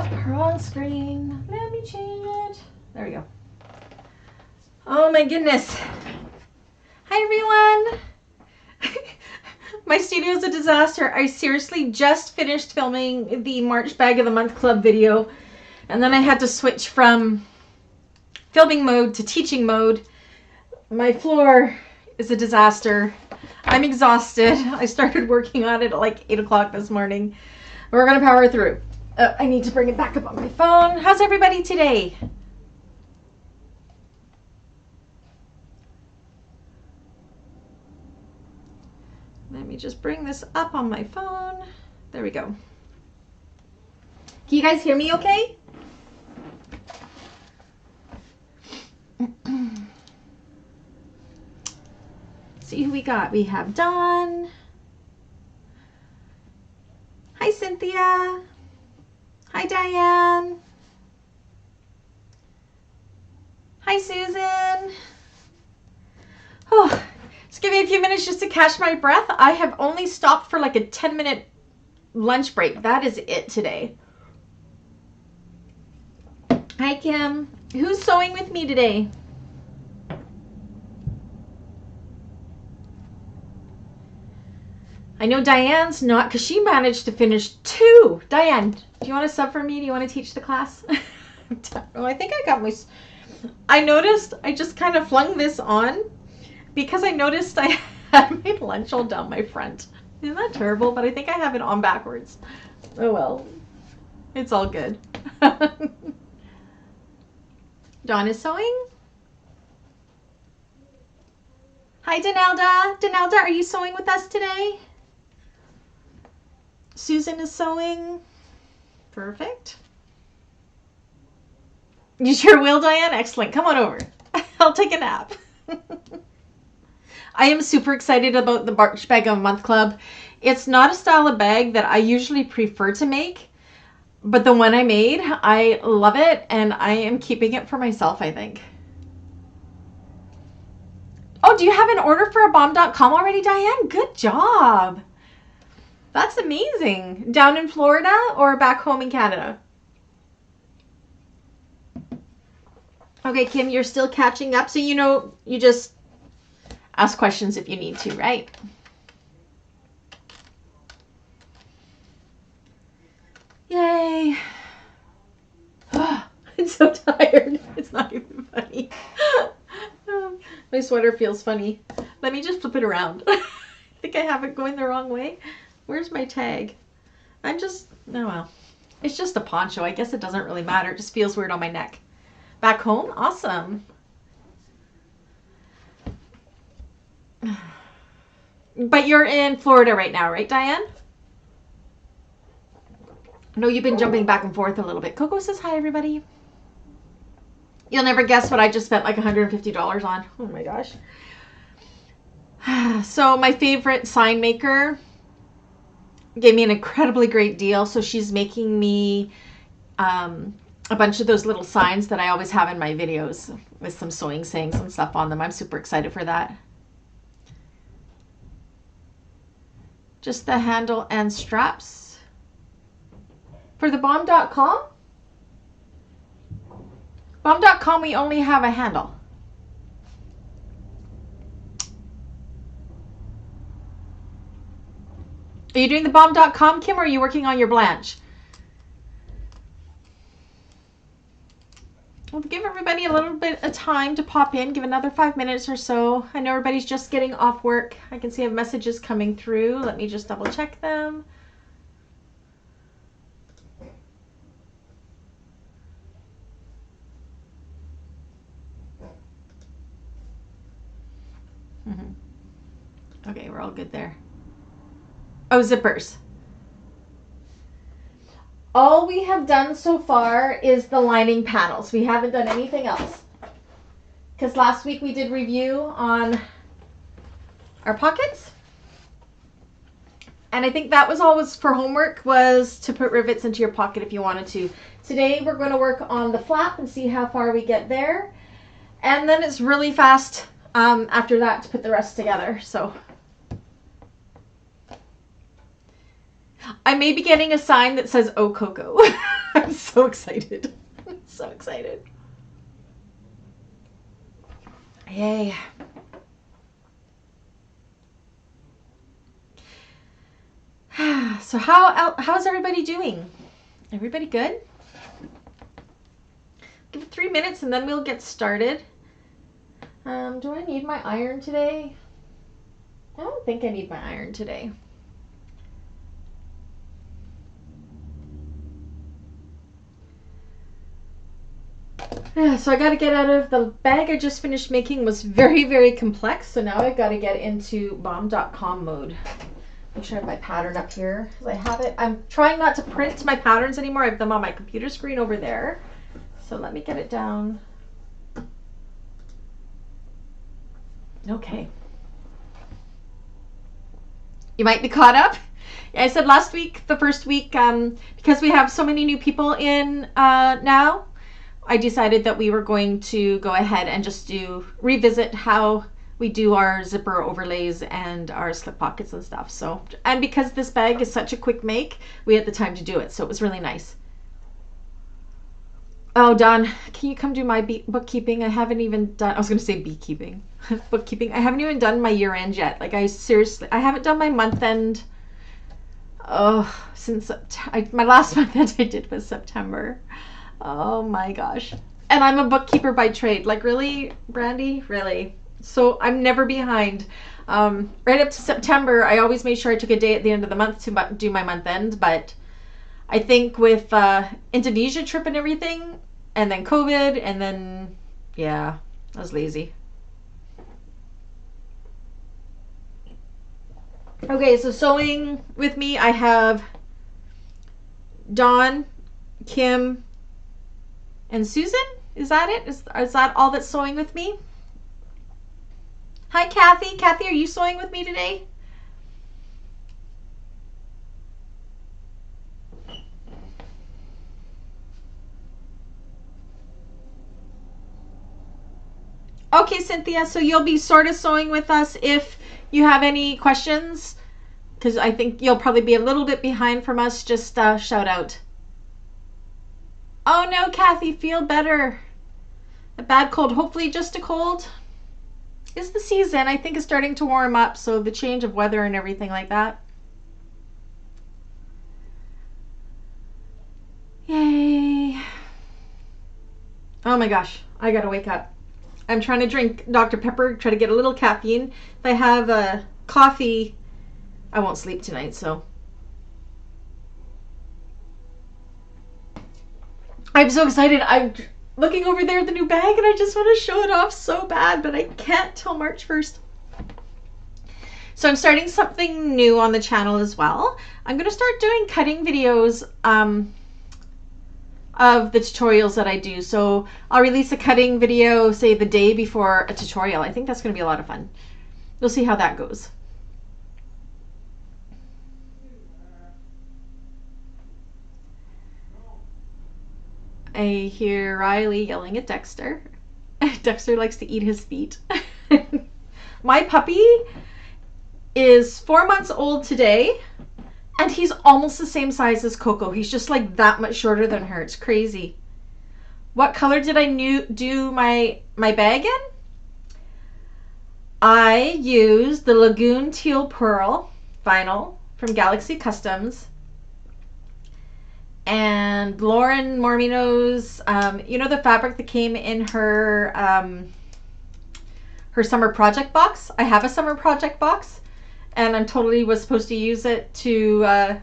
Oh, wrong screen. Let me change it. There we go. Oh my goodness. Hi everyone. My studio is a disaster. I seriously just finished filming the March Bag of the Month Club video, and then I had to switch from filming mode to teaching mode. My floor is a disaster. I'm exhausted. I started working on it at like 8 o'clock this morning. We're gonna power through. I need to bring it back up on my phone. How's everybody today? Let me just bring this up on my phone. There we go. Can you guys hear me okay? See who we got. We have Dawn. Hi, Cynthia. Hi, Diane. Hi, Susan. Oh, just give me a few minutes just to catch my breath. I have only stopped for like a 10-minute lunch break. That is it today. Hi, Kim. Who's sewing with me today? I know Diane's not, because she managed to finish 2. Diane, do you want to sub for me? Do you want to teach the class? Oh, I think I got my... I noticed I just kind of flung this on because I noticed I had my lunch all down my front. Isn't that terrible? But I think I have it on backwards. Oh well. It's all good. Dawn is sewing. Hi, Donalda. Donalda, are you sewing with us today? Susan is sewing. Perfect. You sure will, Diane? Excellent. Come on over. I'll take a nap. I am super excited about the March Bag of a Month Club. It's not a style of bag that I usually prefer to make, but the one I made, I love it, and I am keeping it for myself, I think. Oh, do you have an order for a bomb.com already, Diane? Good job. That's amazing. Down in Florida or back home in Canada? Okay, Kim, you're still catching up, so you know, you just ask questions if you need to, right? Yay. Oh, I'm so tired. It's not even funny. My sweater feels funny. Let me just flip it around. I think I have it going the wrong way. Where's my tag? I'm just, oh well. It's just a poncho. I guess it doesn't really matter. It just feels weird on my neck. Back home? Awesome. But you're in Florida right now, right, Diane? I know you've been jumping back and forth a little bit. Coco says hi, everybody. You'll never guess what I just spent like $150 on. Oh my gosh. So my favorite sign maker gave me an incredibly great deal. So she's making me a bunch of those little signs that I always have in my videos with some sewing sayings and stuff on them. I'm super excited for that. Just the handle and straps. For the bomb.com? Bomb.com, we only have a handle. Are you doing the bomb.com, Kim, or are you working on your Blanche? We'll give everybody a little bit of time to pop in. Give another 5 minutes or so. I know everybody's just getting off work. I can see I have messages coming through. Let me just double check them. Okay, we're all good there. Oh, zippers. All we have done so far is the lining panels. We haven't done anything else. Because last week we did review on our pockets. And I think that was always for homework, was to put rivets into your pocket if you wanted to. Today we're going to work on the flap and see how far we get there. And then it's really fast after that to put the rest together. So I may be getting a sign that says, "Oh, Coco." I'm so excited. So excited. Yay. So how's everybody doing? Everybody good? Give it 3 minutes and then we'll get started. Do I need my iron today? I don't think I need my iron today. Yeah, so I got to get out of the bag I just finished making was very, very complex. So now I've got to get into bomb.com mode. Make sure I have my pattern up here. I have it. I'm trying not to print my patterns anymore. I have them on my computer screen over there. So let me get it down. Okay. You might be caught up. I said last week, the first week, because we have so many new people in now, I decided that we were going to go ahead and just revisit how we do our zipper overlays and our slip pockets and stuff. So, and because this bag is such a quick make, we had the time to do it. So it was really nice. Oh, Don, can you come do my bookkeeping? I haven't even done, I was going to say beekeeping, bookkeeping. I haven't even done my year end yet. Like I haven't done my month end. Oh, since my last month end I did was September. Oh my gosh. And I'm a bookkeeper by trade. Like really, Brandy? Really? So I'm never behind. Right up to September, I always made sure I took a day at the end of the month to do my month end. But I think with Indonesia trip and everything, and then COVID, and then, yeah, I was lazy. Okay, so sewing with me, I have Dawn, Kim, and Susan. Is that it? Is that all that's sewing with me? Hi, Kathy. Kathy, are you sewing with me today? Okay, Cynthia, so you'll be sort of sewing with us if you have any questions, because I think you'll probably be a little bit behind from us. Just shout out. Oh no, Kathy, feel better. A bad cold, hopefully just a cold. It's the season. I think it's starting to warm up, so the change of weather and everything like that. Yay. Oh my gosh, I gotta wake up. I'm trying to drink Dr. Pepper, try to get a little caffeine. If I have a coffee, I won't sleep tonight, so. I'm so excited. I'm looking over there at the new bag and I just want to show it off so bad, but I can't till March 1st. So I'm starting something new on the channel as well. I'm going to start doing cutting videos of the tutorials that I do. So I'll release a cutting video, say the day before a tutorial. I think that's going to be a lot of fun. We'll see how that goes. I hear Riley yelling at Dexter. Dexter likes to eat his feet. My puppy is 4 months old today, and he's almost the same size as Coco. He's just like that much shorter than her. It's crazy. What color did I do my bag in? I used the Lagoon Teal Pearl vinyl from Galaxy Customs. And Lauren Mormino's, you know the fabric that came in her her summer project box? I have a summer project box, and I totally was supposed to use it to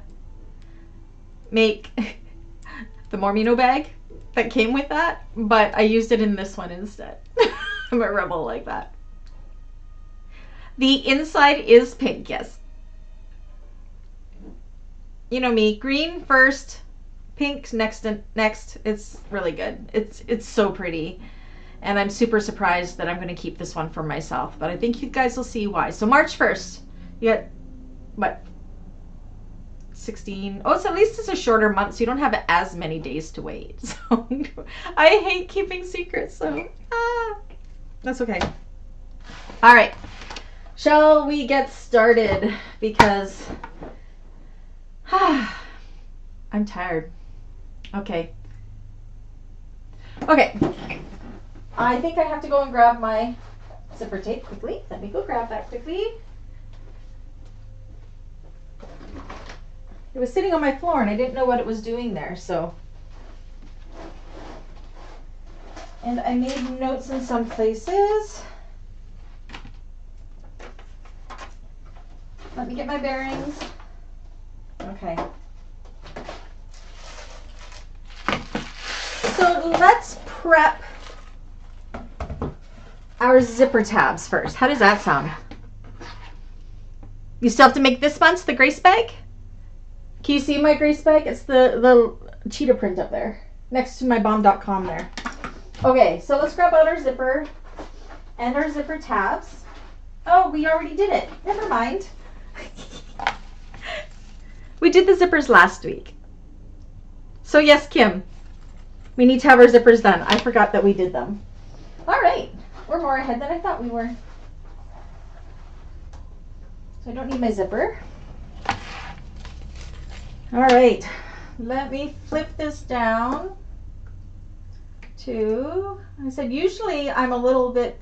make the Mormino bag that came with that, but I used it in this one instead. I'm a rebel like that. The inside is pink, yes. You know me, green first, pink next. It's really good. It's so pretty, and I'm super surprised that I'm going to keep this one for myself, but I think you guys will see why. So March 1st, you get what, 16? Oh, it's at least it's a shorter month, so you don't have as many days to wait. So I hate keeping secrets, so that's okay. All right, shall we get started? Because I'm tired. Okay. Okay. I think I have to go and grab my zipper tape quickly. Let me go grab that quickly. It was sitting on my floor and I didn't know what it was doing there, so. And I made notes in some places. Let me get my bearings. Okay. So let's prep our zipper tabs first. How does that sound? You still have to make this bunch, the Grace bag? Can you see my Grace bag? It's the cheetah print up there, next to my bomb.com there. Okay, so let's grab out our zipper and our zipper tabs. Oh, we already did it. Never mind. We did the zippers last week. So yes, Kim, we need to have our zippers done. I forgot that we did them. All right, we're more ahead than I thought we were. So I don't need my zipper. All right, let me flip this down to, I said usually I'm a little bit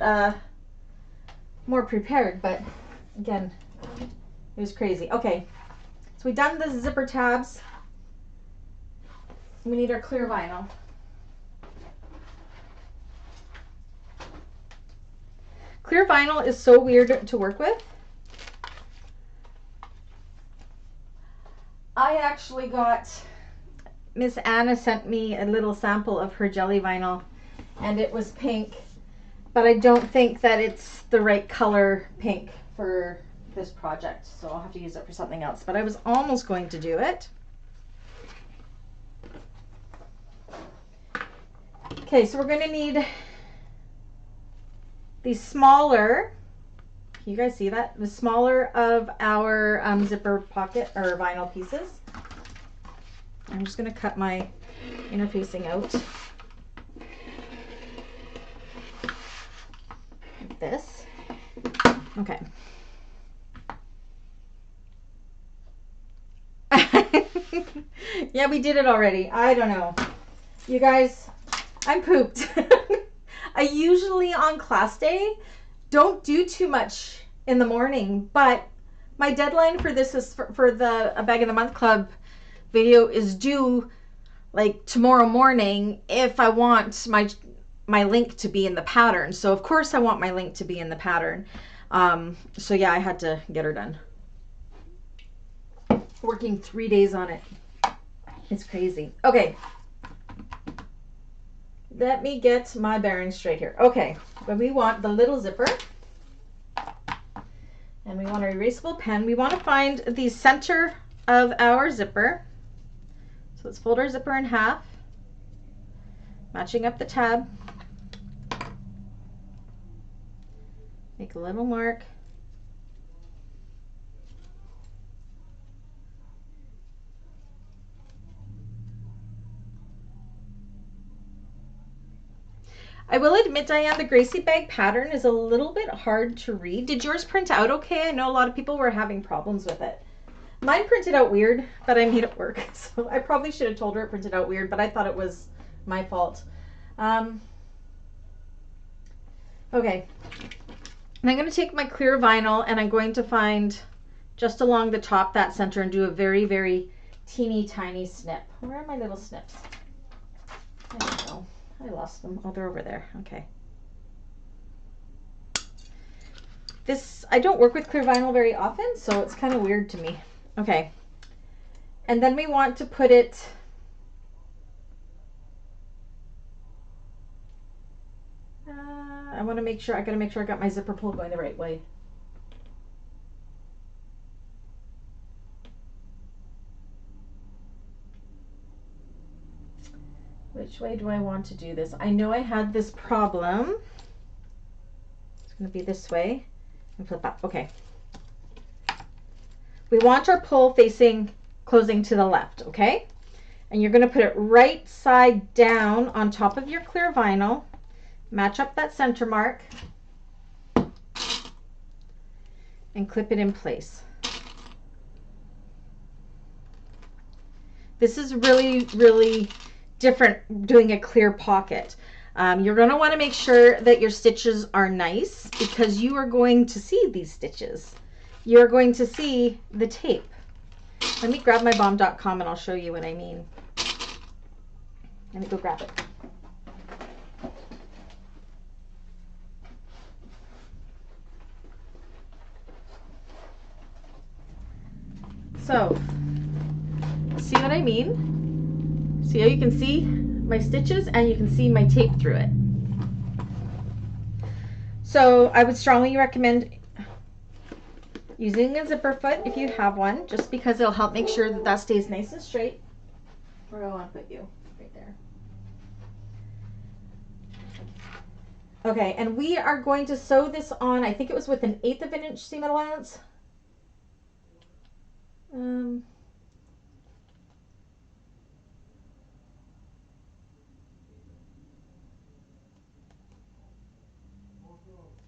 more prepared, but again, it was crazy. Okay, so we've done the zipper tabs. We need our clear vinyl. Clear vinyl is so weird to work with. I actually got, Miss Anna sent me a little sample of her jelly vinyl and it was pink, but I don't think that it's the right color pink for this project, so I'll have to use it for something else, but I was almost going to do it. Okay, so we're going to need the smaller, can you guys see that? The smaller of our zipper pocket or vinyl pieces. I'm just going to cut my interfacing out like this. Okay. Yeah, we did it already. I don't know. You guys, I'm pooped. I usually on class day don't do too much in the morning, but my deadline for this is for the A Bag of the Month Club video is due like tomorrow morning if I want my link to be in the pattern. So of course I want my link to be in the pattern. So yeah, I had to get her done. Working 3 days on it. It's crazy. Okay. Let me get my bearings straight here. Okay, but we want the little zipper. And we want our erasable pen. We want to find the center of our zipper. So let's fold our zipper in half, matching up the tab. Make a little mark. I will admit, Diane, the Gracie bag pattern is a little bit hard to read. Did yours print out okay? I know a lot of people were having problems with it. Mine printed out weird, but I made it work. So I probably should have told her it printed out weird, but I thought it was my fault. Okay. And I'm going to take my clear vinyl and I'm going to find just along the top that center and do a very, very teeny tiny snip. Where are my little snips? I don't know. I lost them. Oh, they're over there. Okay. This, I don't work with clear vinyl very often, so it's kind of weird to me. Okay. And then we want to put it I want to make sure, I got to make sure I got my zipper pull going the right way. Which way do I want to do this? I know I had this problem. It's going to be this way. And flip up. Okay. We want our pull facing, closing to the left, okay? And you're going to put it right side down on top of your clear vinyl. Match up that center mark. And clip it in place. This is really, really different doing a clear pocket. You're going to want to make sure that your stitches are nice because you are going to see these stitches. You're going to see the tape. Let me grab my bomb.com and I'll show you what I mean. Let me go grab it. So, see what I mean? See how you can see my stitches and you can see my tape through it. So I would strongly recommend using a zipper foot if you have one, just because it'll help make sure that that stays nice and straight. Where do I want to put you? Right there. Okay, and we are going to sew this on, I think it was with an 1/8 of an inch seam allowance.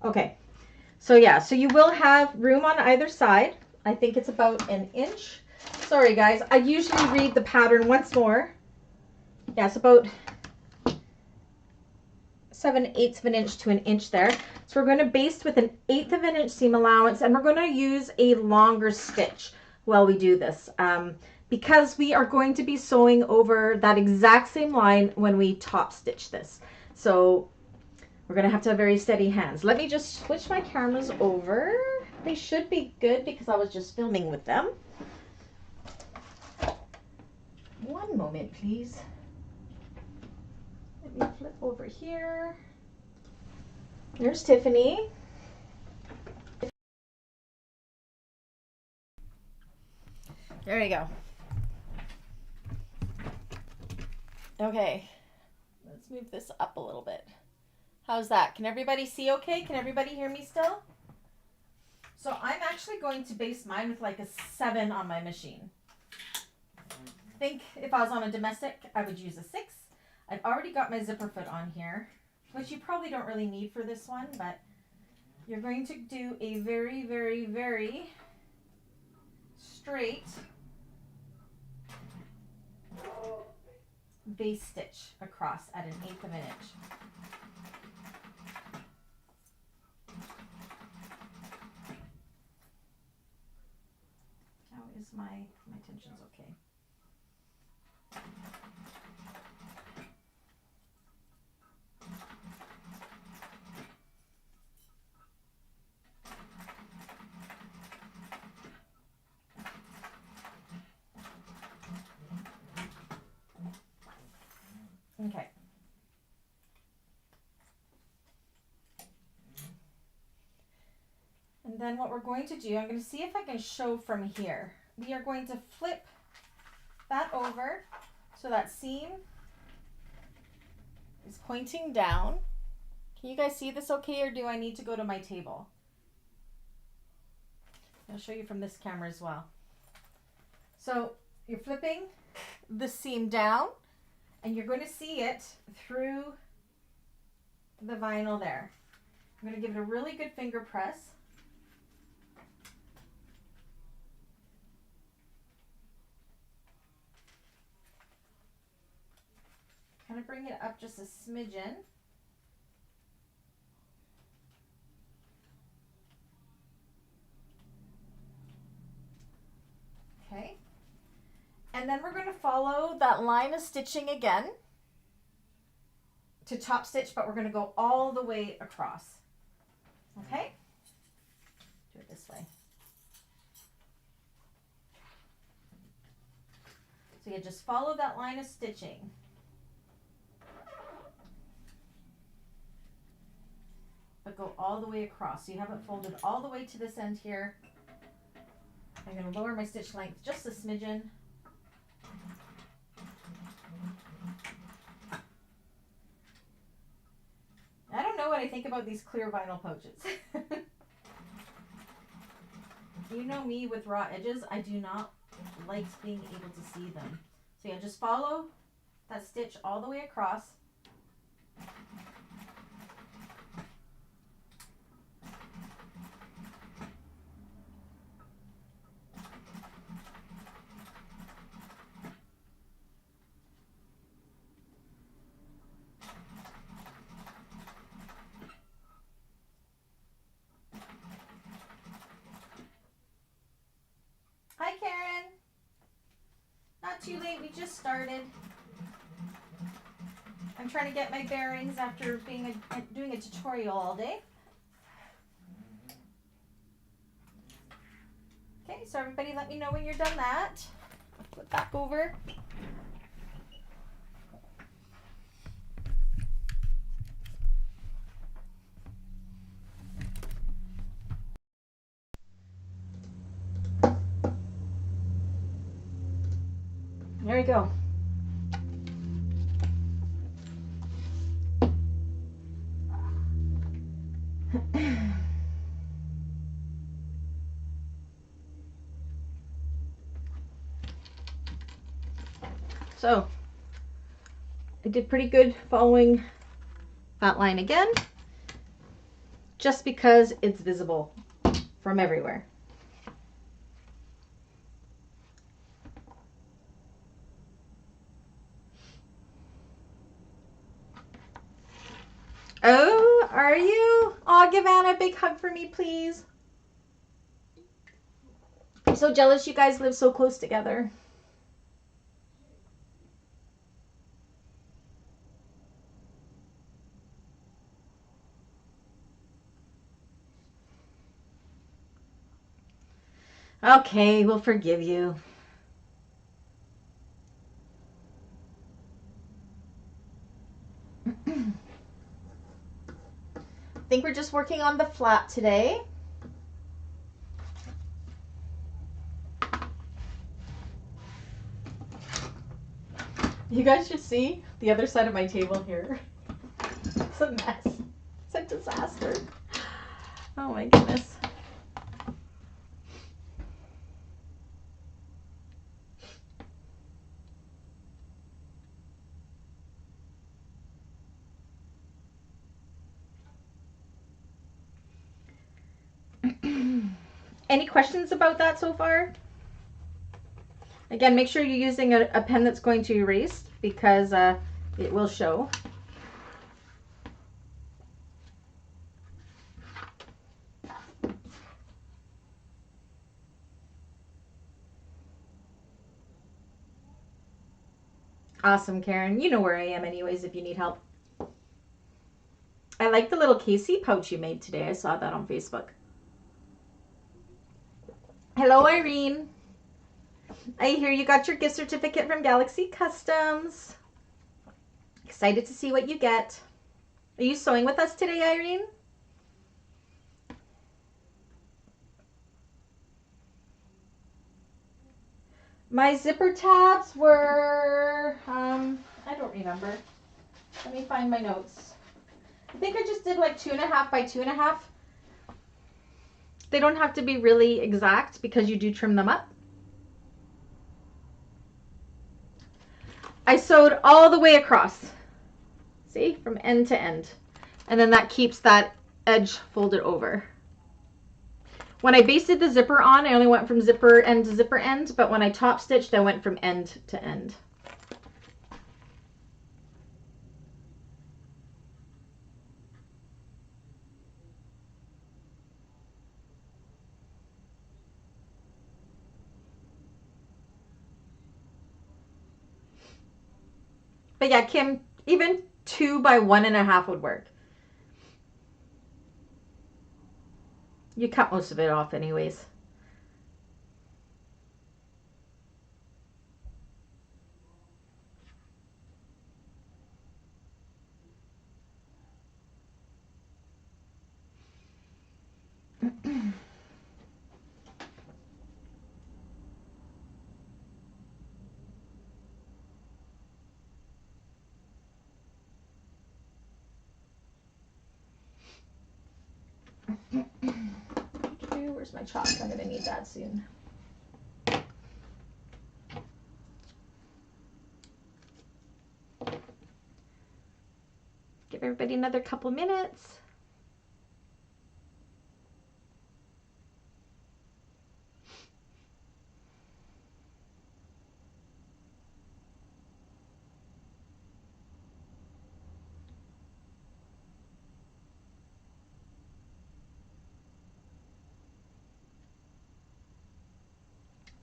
Okay, so yeah, so you will have room on either side. I think it's about 1 inch. Sorry guys, I usually read the pattern once more. Yeah, it's about 7/8 of an inch to 1 inch there. So we're going to baste with an 1/8 of an inch seam allowance, and we're going to use a longer stitch while we do this, because we are going to be sewing over that exact same line when we top stitch this. So we're going to have very steady hands. Let me just switch my cameras over. They should be good because I was just filming with them. One moment, please. Let me flip over here. There's Tiffany. There we go. Okay, let's move this up a little bit. How's that? Can everybody see okay? Can everybody hear me still? So I'm actually going to base mine with like a 7 on my machine. I think if I was on a domestic, I would use a 6. I've already got my zipper foot on here, which you probably don't really need for this one, but you're going to do a very, very, very straight base stitch across at 1/8 of an inch. How is my tension's okay? Okay. And then what we're going to do, I'm going to see if I can show from here. We are going to flip that over so that seam is pointing down. Can you guys see this okay, or do I need to go to my table? I'll show you from this camera as well. So you're flipping the seam down, and you're going to see it through the vinyl there. I'm going to give it a really good finger press. Kind of bring it up just a smidgen. Okay. And then we're going to follow that line of stitching again to top stitch, but we're going to go all the way across. Okay? Do it this way. So you just follow that line of stitching. But go all the way across. So you have it folded all the way to this end here. I'm going to lower my stitch length just a smidgen. I don't know what I think about these clear vinyl pouches. You know me with raw edges, I do not like being able to see them. So yeah, just follow that stitch all the way across. Hi, Karen. Not too late. We just started. I'm trying to get my bearings after doing a tutorial all day. Okay, so everybody let me know when you're done that. Flip back over. There we go. So, I did pretty good following that line again, just because it's visible from everywhere. Oh, are you? Oh, give Anna a big hug for me, please. I'm so jealous you guys live so close together. Okay, we'll forgive you. I think we're just working on the flat today. You guys should see the other side of my table here. It's a mess. It's a disaster. Oh my goodness. Any questions about that so far? Again, make sure you're using a pen that's going to erase, because it will show. Awesome, Karen. You know where I am anyways if you need help. I like the little Casey pouch you made today. I saw that on Facebook. Hello, Irene. I hear you got your gift certificate from Galaxy Customs. Excited to see what you get. Are you sewing with us today, Irene? My zipper tabs were, I don't remember. Let me find my notes. I think I just did like 2.5 by 2.5. They don't have to be really exact because you do trim them up. I sewed all the way across. See, from end to end. And then that keeps that edge folded over. When I basted the zipper on, I only went from zipper end to zipper end, but when I top stitched, I went from end to end. But yeah, Kim, even 2 by 1.5 would work. You cut most of it off anyways. Where's my chalk? I'm gonna need that soon. Give everybody another couple minutes.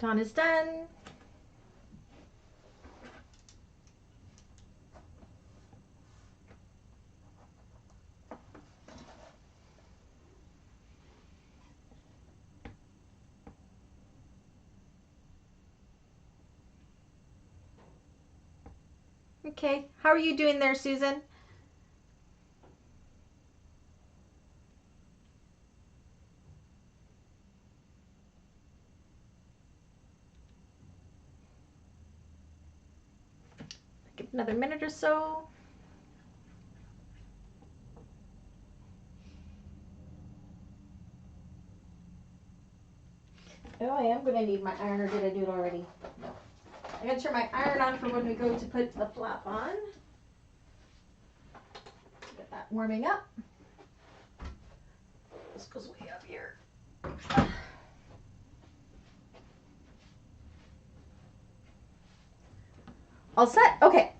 Dawn is done. Okay, how are you doing there, Susan? Give it another minute or so. Oh, I am going to need my iron, or did I do it already? No. I'm going to turn my iron on for when we go to put the flap on. Get that warming up. This goes way up here. All set. Okay.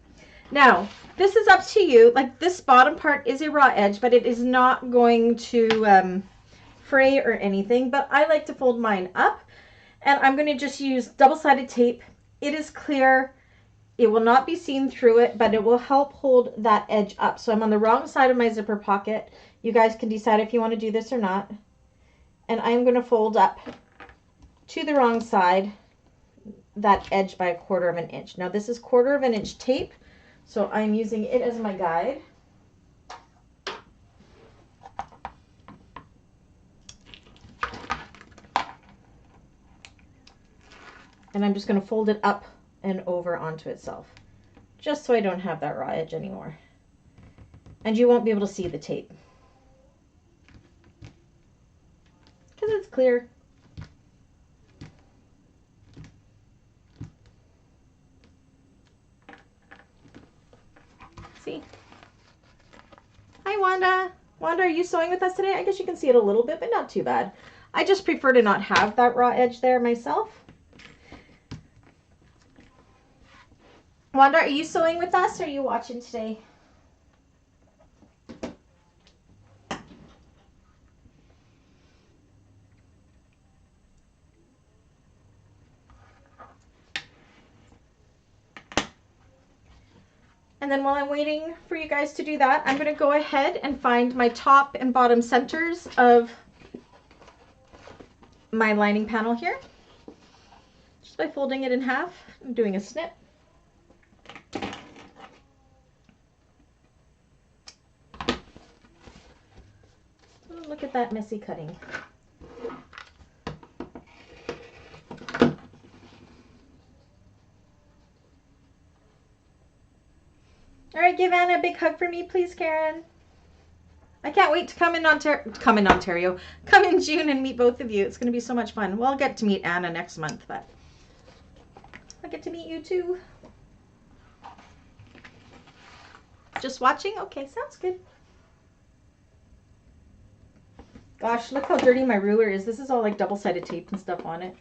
Now, this is up to you. Like, this bottom part is a raw edge, but it is not going to fray or anything. But I like to fold mine up, and I'm going to just use double-sided tape. It is clear. It will not be seen through it, but it will help hold that edge up. So I'm on the wrong side of my zipper pocket. You guys can decide if you want to do this or not. And I'm going to fold up to the wrong side that edge by 1/4 of an inch. Now this is 1/4 of an inch tape, so I'm using it as my guide. And I'm just going to fold it up and over onto itself, just so I don't have that raw edge anymore. And you won't be able to see the tape, because it's clear. See? Hi, Wanda. Wanda, are you sewing with us today? I guess you can see it a little bit, but not too bad. I just prefer to not have that raw edge there myself. Wanda, are you sewing with us, or are you watching today? And then while I'm waiting for you guys to do that, I'm going to go ahead and find my top and bottom centers of my lining panel here. Just by folding it in half and doing a snip. Oh, look at that messy cutting. All right, give Anna a big hug for me, please, Karen. I can't wait to come in June and meet both of you. It's going to be so much fun. Well, I'll get to meet Anna next month, but I'll get to meet you too. Just watching? Okay, sounds good. Gosh, look how dirty my ruler is. This is all like double-sided tape and stuff on it.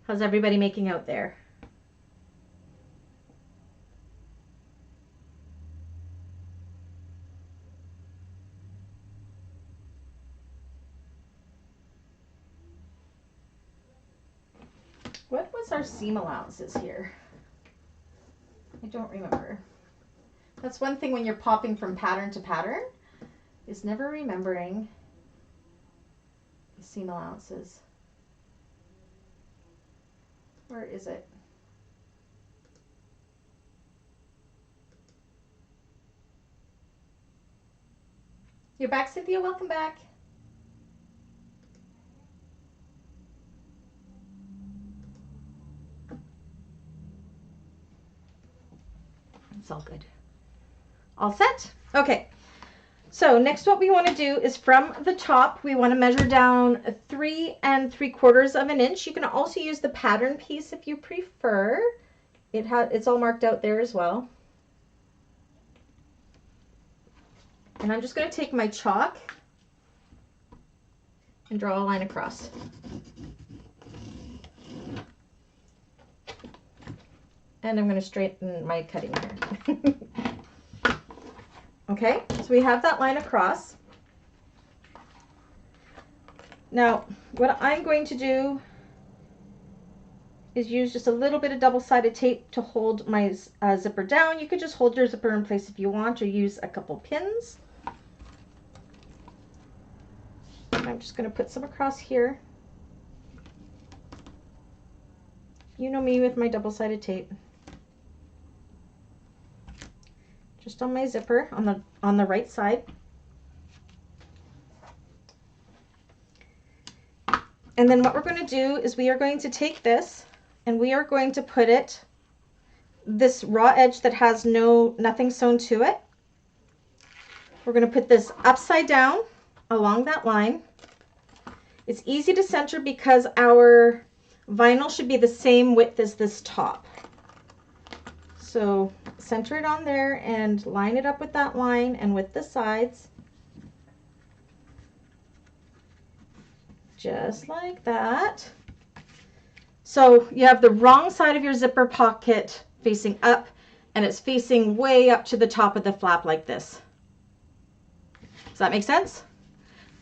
How's everybody making out there? What was our seam allowances here? I don't remember. That's one thing when you're popping from pattern to pattern, is never remembering the seam allowances. Where is it? You're back, Cynthia. Welcome back. It's all good. All set? Okay. So next what we want to do is from the top, we want to measure down 3 3/4 of an inch. You can also use the pattern piece if you prefer. It's all marked out there as well. And I'm just going to take my chalk and draw a line across. And I'm going to straighten my cutting here. Okay, so we have that line across. Now, what I'm going to do is use just a little bit of double-sided tape to hold my zipper down. You could just hold your zipper in place if you want, or use a couple pins. I'm just going to put some across here. You know me with my double-sided tape. Just on my zipper on the right side. And then what we're going to do is we are going to take this and we are going to put it, this raw edge that has nothing sewn to it, we're going to put this upside down along that line. It's easy to center because our vinyl should be the same width as this top. So center it on there and line it up with that line and with the sides. Just like that. So you have the wrong side of your zipper pocket facing up, and it's facing way up to the top of the flap like this. Does that make sense?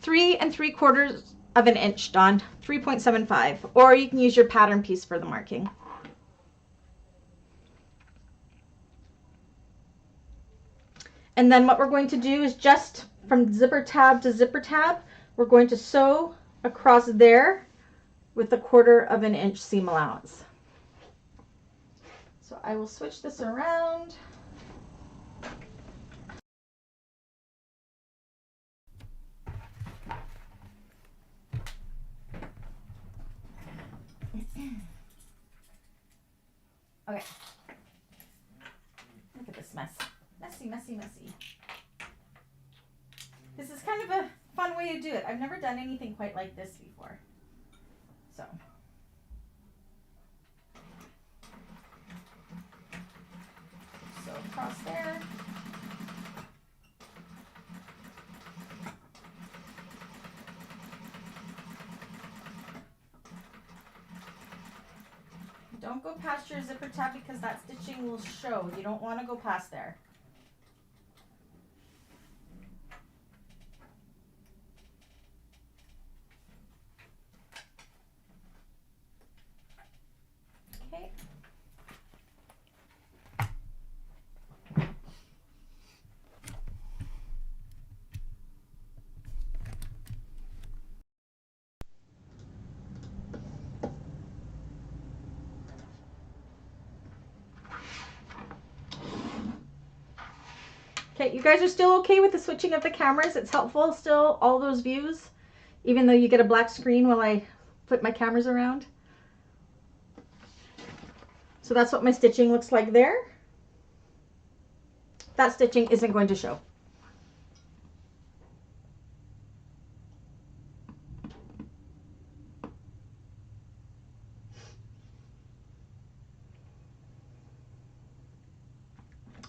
3 3/4 of an inch, Dawn. 3.75, or you can use your pattern piece for the marking. And then what we're going to do is just from zipper tab to zipper tab, we're going to sew across there with 1/4 of an inch seam allowance. So I will switch this around. Okay. Look at this mess. Messy, messy, messy. This is kind of a fun way to do it. I've never done anything quite like this before. So. So across there. Don't go past your zipper tab because that stitching will show. You don't want to go past there. Okay. Okay, you guys are still okay with the switching of the cameras? It's helpful still, all those views, even though you get a black screen while I flip my cameras around. So that's what my stitching looks like there. That stitching isn't going to show.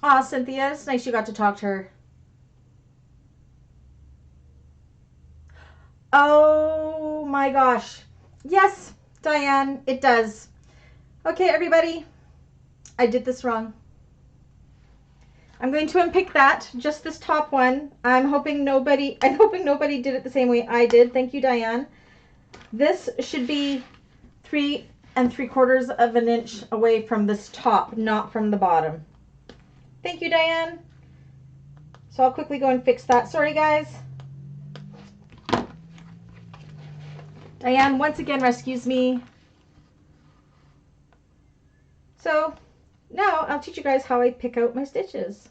Aw, Cynthia, it's nice you got to talk to her. Oh my gosh. Yes, Diane, it does. Okay, everybody, I did this wrong. I'm going to unpick that, just this top one. I'm hoping nobody did it the same way I did. Thank you, Diane. This should be 3 3/4 of an inch away from this top, not from the bottom. Thank you, Diane. So I'll quickly go and fix that. Sorry, guys. Diane once again rescues me. So now I'll teach you guys how I pick out my stitches.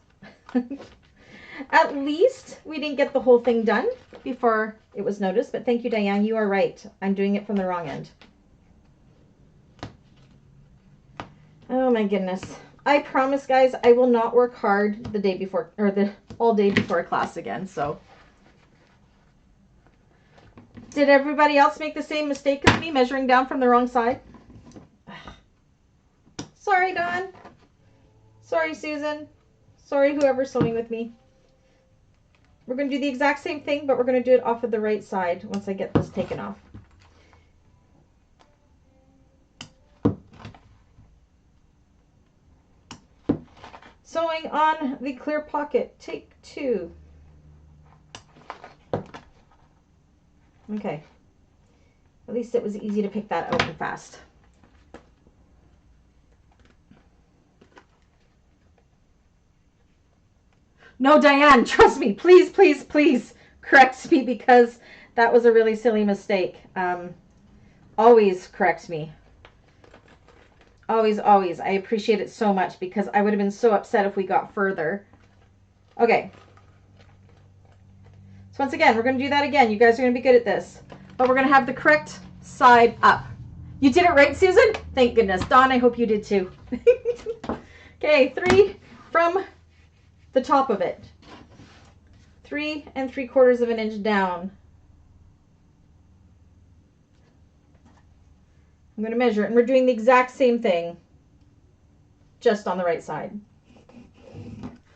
At least we didn't get the whole thing done before it was noticed, but thank you, Diane. You are right. I'm doing it from the wrong end. Oh my goodness. I promise, guys, I will not work hard the day before, or all day before class again, so. Did everybody else make the same mistake as me, measuring down from the wrong side? Sorry, Dawn. Sorry, Susan. Sorry, whoever's sewing with me. We're going to do the exact same thing, but we're going to do it off of the right side once I get this taken off. Sewing on the clear pocket, take 2. Okay. At least it was easy to pick that out and fast. No, Diane, trust me. Please, please, please correct me because that was a really silly mistake. Always correct me. Always, always. I appreciate it so much because I would have been so upset if we got further. Okay. So once again, we're going to do that again. You guys are going to be good at this. But we're going to have the correct side up. You did it right, Susan? Thank goodness. Dawn, I hope you did too. Okay, 3 from the top of it. 3 3/4 of an inch down. I'm going to measure it, and we're doing the exact same thing, just on the right side.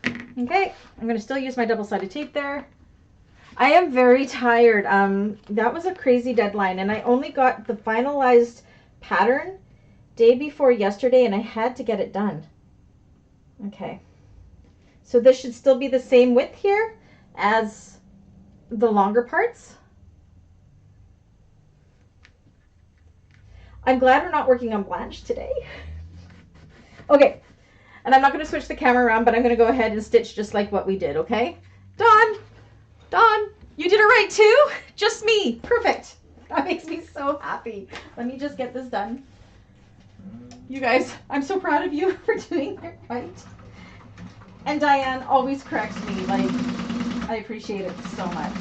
Okay, I'm going to still use my double-sided tape there. I am very tired. That was a crazy deadline, and I only got the finalized pattern day before yesterday, and I had to get it done. Okay. So this should still be the same width here as the longer parts. I'm glad we're not working on Blanche today. Okay, and I'm not going to switch the camera around, but I'm going to go ahead and stitch just like what we did, okay? Dawn, you did it right too? Just me. Perfect. That makes me so happy. Let me just get this done. You guys, I'm so proud of you for doing it right. And Diane always corrects me. Like, I appreciate it so much.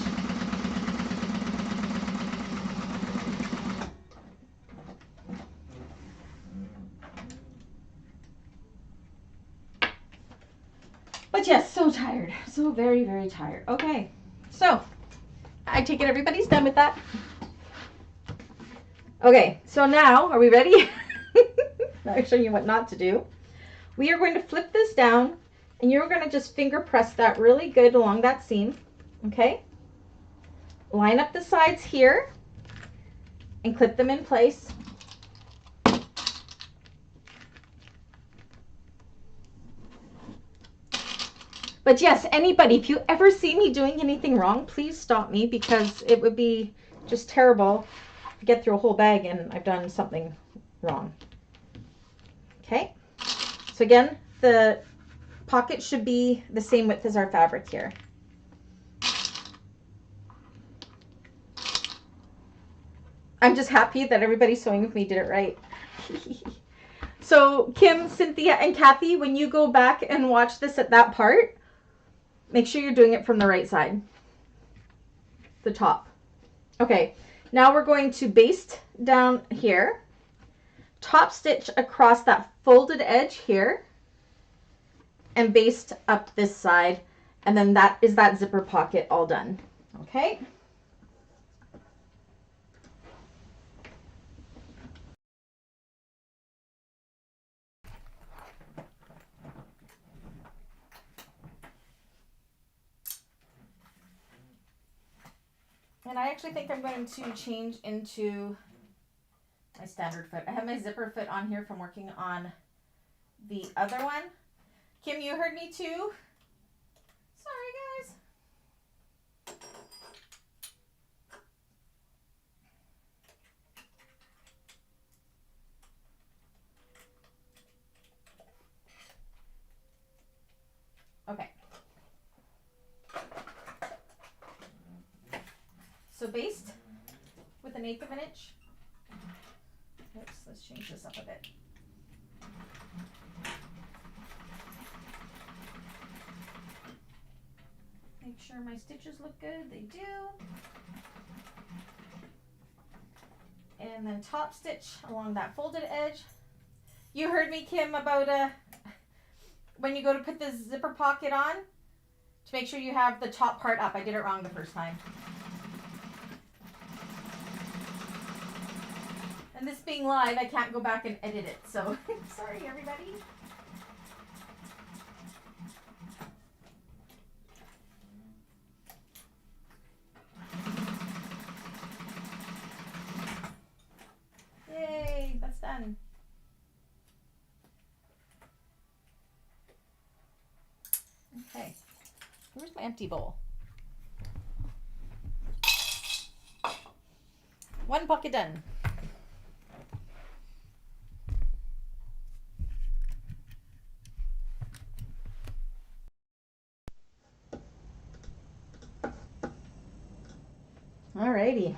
But yes, so tired. So very, very tired. Okay, so I take it everybody's done with that. Okay, so now, are we ready? I'll show you what not to do. We are going to flip this down, and you're going to just finger press that really good along that seam, okay? Line up the sides here and clip them in place. But yes, anybody, if you ever see me doing anything wrong, please stop me because it would be just terrible to get through a whole bag and I've done something wrong. Okay, so again, the pocket should be the same width as our fabric here. I'm just happy that everybody sewing with me did it right. So Kim, Cynthia, and Kathy, when you go back and watch this at that part, make sure you're doing it from the right side, the top. Okay, now we're going to baste down here, top stitch across that folded edge here, and baste up this side, and then that is that zipper pocket all done. Okay. And I actually think I'm going to change into my standard foot. I have my zipper foot on here from working on the other one. Kim, you heard me too? Sorry, guys. Okay. So baste with 1/8 of an inch. Oops, let's change this up a bit. Make sure my stitches look good. They do. And then top stitch along that folded edge. You heard me, Kim, about when you go to put the zipper pocket on, to make sure you have the top part up. I did it wrong the first time. And this being live, I can't go back and edit it, so sorry, everybody. done. Okay, where's my empty bowl? One pocket done. Alrighty.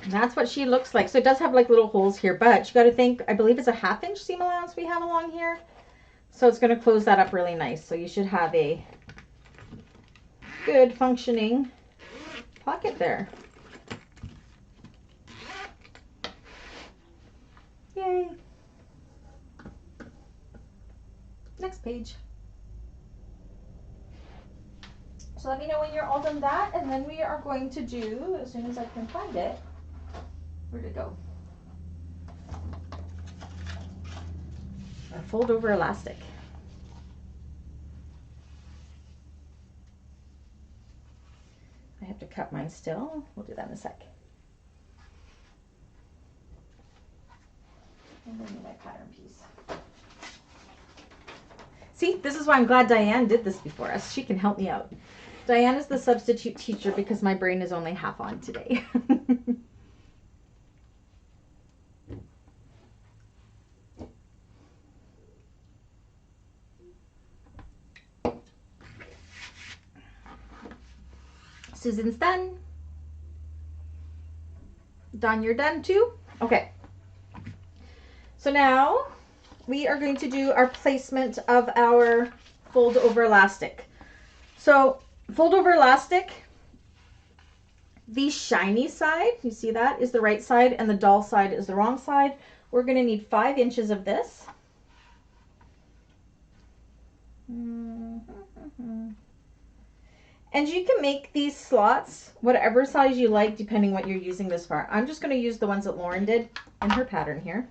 And that's what she looks like. So it does have like little holes here, but you got to think, I believe it's a 1/2 inch seam allowance we have along here. So it's going to close that up really nice. So you should have a good functioning pocket there. Yay. Next page. So let me know when you're all done that, and then we are going to do, as soon as I can find it, where'd it go? A fold over elastic. I have to cut mine still. We'll do that in a sec. And then my pattern piece. See, this is why I'm glad Diane did this before us. She can help me out. Diane is the substitute teacher because my brain is only half on today. Susan's done. Dawn, you're done too? Okay. So now we are going to do our placement of our fold over elastic. So fold over elastic, the shiny side, you see that, is the right side, and the dull side is the wrong side. We're going to need 5 inches of this. And you can make these slots whatever size you like depending what you're using this for. I'm just going to use the ones that Lauren did in her pattern here.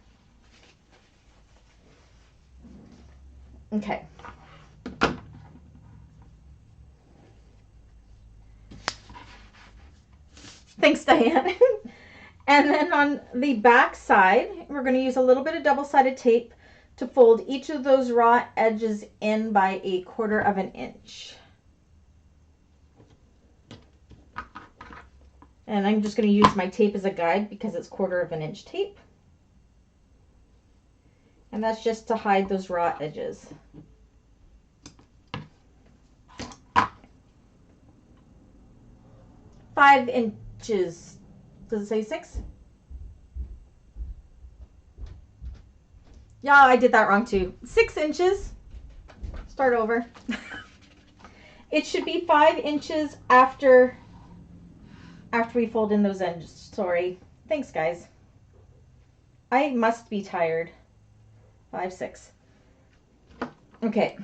Okay. Thanks, Diane. And then on the back side, we're going to use a little bit of double-sided tape to fold each of those raw edges in by 1/4 inch. And I'm just going to use my tape as a guide because it's 1/4 inch tape. And that's just to hide those raw edges. Five inches. Does it say 6? Yeah, I did that wrong too. 6 inches. Start over. It should be 5 inches after we fold in those ends. Sorry. Thanks, guys. I must be tired. 5, 6. Okay.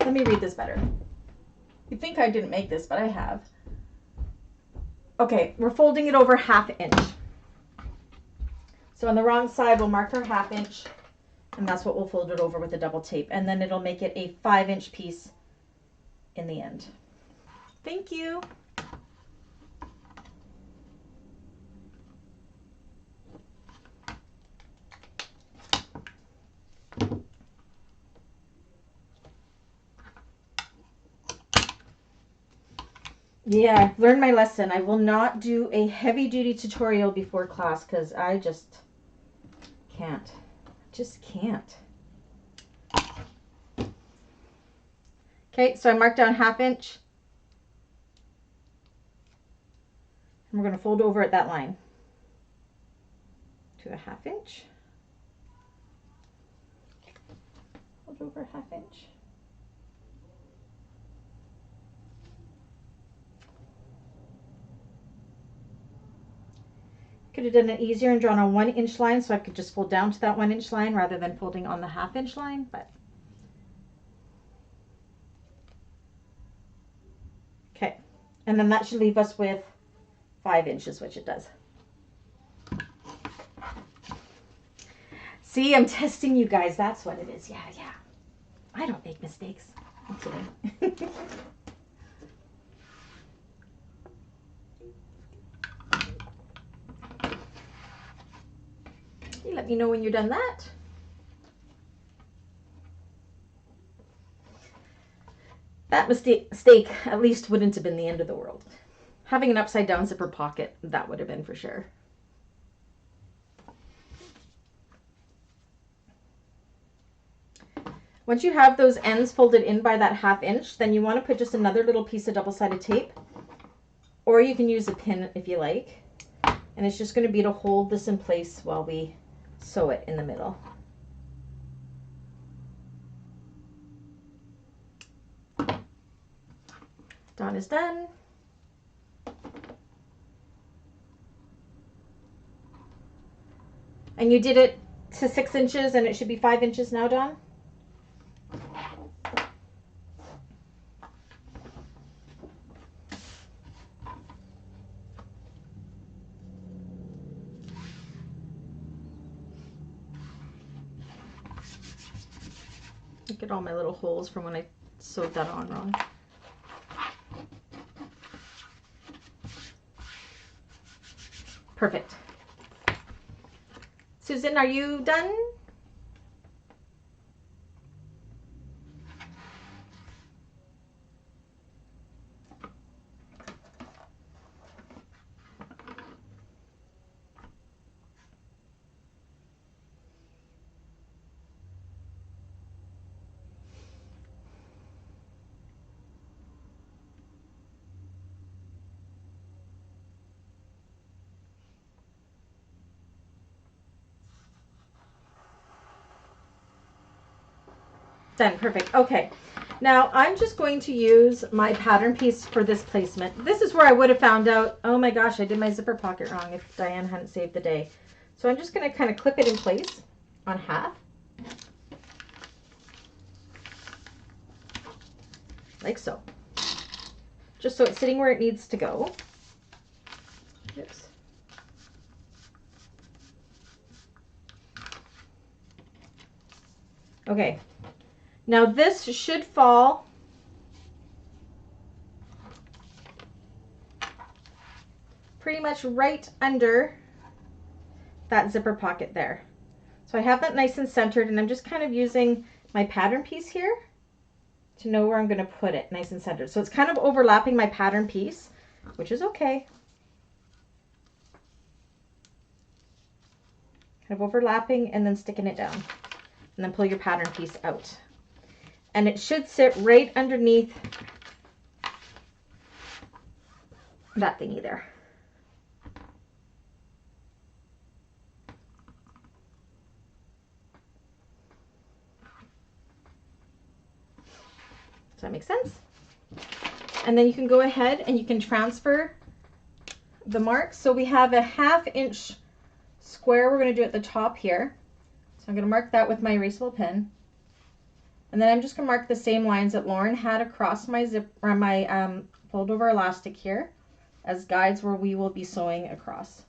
Let me read this better. You'd think I didn't make this, but I have. Okay, we're folding it over 1/2 inch. So on the wrong side, we'll mark our 1/2 inch, and that's what we'll fold it over with the double tape. And then it'll make it a 5 inch piece in the end. Thank you. Yeah, I've learned my lesson. I will not do a heavy-duty tutorial before class because I just can't. Just can't. Okay, so I marked down 1/2 inch. And we're going to fold over at that line to a 1/2 inch. Fold over 1/2 inch. Could have done it easier and drawn a 1 inch line so I could just fold down to that 1 inch line rather than folding on the 1/2 inch line, but okay. And then that should leave us with 5 inches, which it does. See, I'm testing you guys. That's what it is. Yeah. I don't make mistakes. I'm kidding. me know when you're done that. That mistake at least wouldn't have been the end of the world. Having an upside down zipper pocket, that would have been for sure. Once you have those ends folded in by that 1/2 inch, then you want to put just another little piece of double-sided tape, or you can use a pin if you like. And it's just going to be to hold this in place while we sew it in the middle. Dawn is done. And you did it to 6 inches and it should be 5 inches now, Dawn? Look at all my little holes from when I sewed that on wrong. Perfect. Susan, are you done? Done, perfect. Okay, now I'm just going to use my pattern piece for this placement. This is where I would have found out, oh my gosh, I did my zipper pocket wrong if Diane hadn't saved the day. So I'm just going to kind of clip it in place on 1/2. Like so. Just so it's sitting where it needs to go. Oops. Okay. Now this should fall pretty much right under that zipper pocket there. So I have that nice and centered, and I'm just kind of using my pattern piece here to know where I'm going to put it nice and centered. So it's kind of overlapping my pattern piece, which is okay. Kind of overlapping and then sticking it down. And then pull your pattern piece out. And it should sit right underneath that thingy there. Does that make sense? And then you can go ahead and you can transfer the marks. So we have a 1/2 inch square we're going to do at the top here. So I'm going to mark that with my erasable pen. And then I'm just going to mark the same lines that Lauren had across my fold over elastic here as guides where we will be sewing across.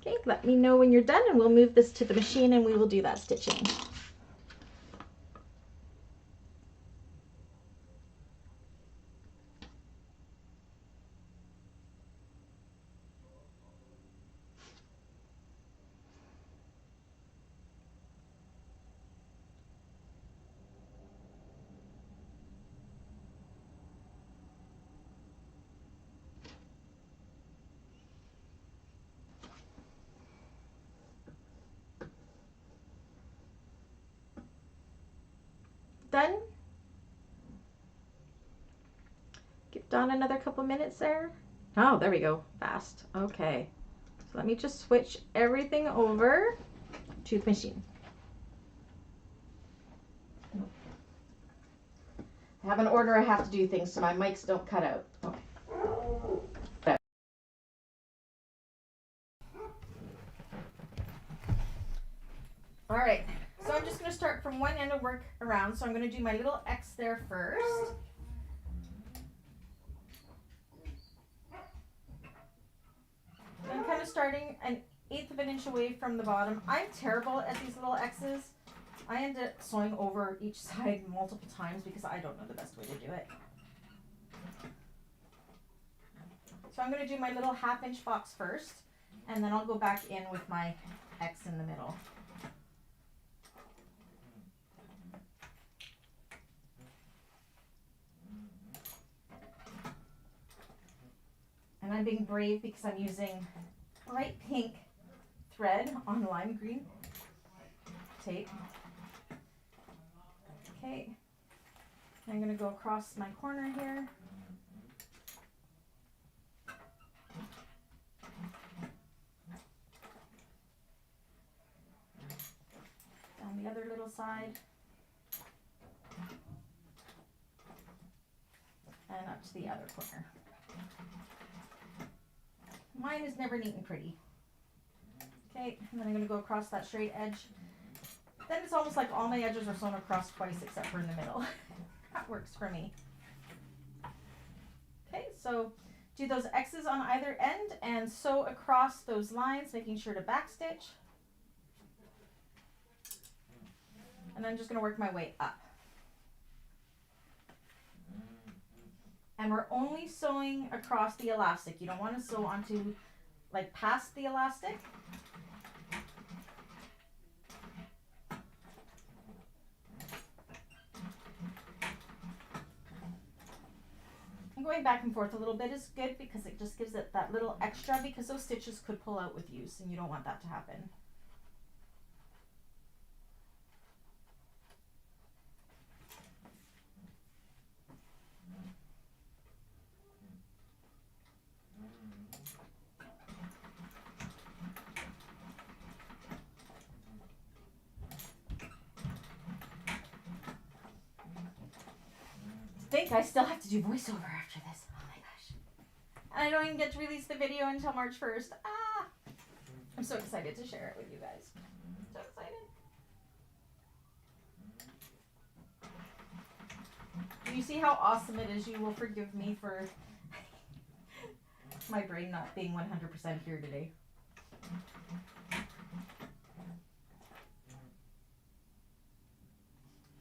Okay, let me know when you're done and we'll move this to the machine and we will do that stitching. Done? Dawn, another couple minutes there. Oh, there we go. Fast. Okay. So let me just switch everything over to the machine. I have an order I have to do things so my mics don't cut out. Okay. All right, so I'm just going to start from one end and work around. So I'm going to do my little X there first. I'm kind of starting an 1/8 of an inch away from the bottom. I'm terrible at these little X's. I end up sewing over each side multiple times because I don't know the best way to do it. So I'm going to do my little 1/2 inch box first, and then I'll go back in with my X in the middle. And I'm being brave because I'm using bright pink thread on lime green tape. Okay, I'm going to go across my corner here. Down the other little side. And up to the other corner. Mine is never neat and pretty. Okay, and then I'm going to go across that straight edge. Then it's almost like all my edges are sewn across twice except for in the middle. That works for me. Okay, so do those X's on either end and sew across those lines, making sure to backstitch. And I'm just going to work my way up. And we're only sewing across the elastic. You don't want to sew onto, like, past the elastic. And going back and forth a little bit is good because it just gives it that little extra, because those stitches could pull out with use and you don't want that to happen. I think I still have to do voiceover after this. Oh my gosh. And I don't even get to release the video until March 1st. Ah! I'm so excited to share it with you guys. So excited. Do you see how awesome it is? You will forgive me for my brain not being 100% here today.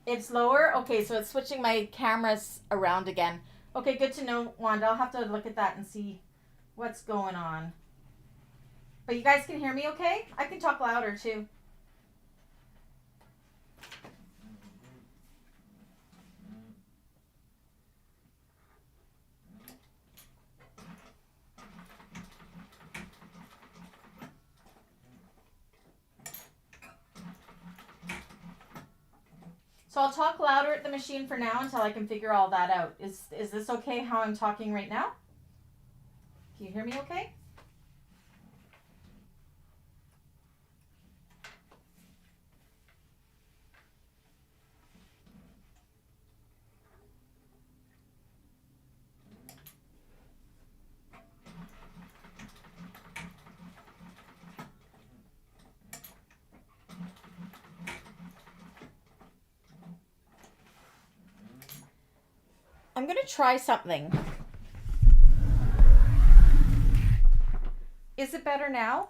It's lower? Okay, so it's switching my cameras around again. Okay, good to know, Wanda. I'll have to look at that and see what's going on. But you guys can hear me okay? I can talk louder too. So I'll talk louder at the machine for now until I can figure all that out. Is this okay how I'm talking right now? Can you hear me okay? I'm going to try something. Is it better now?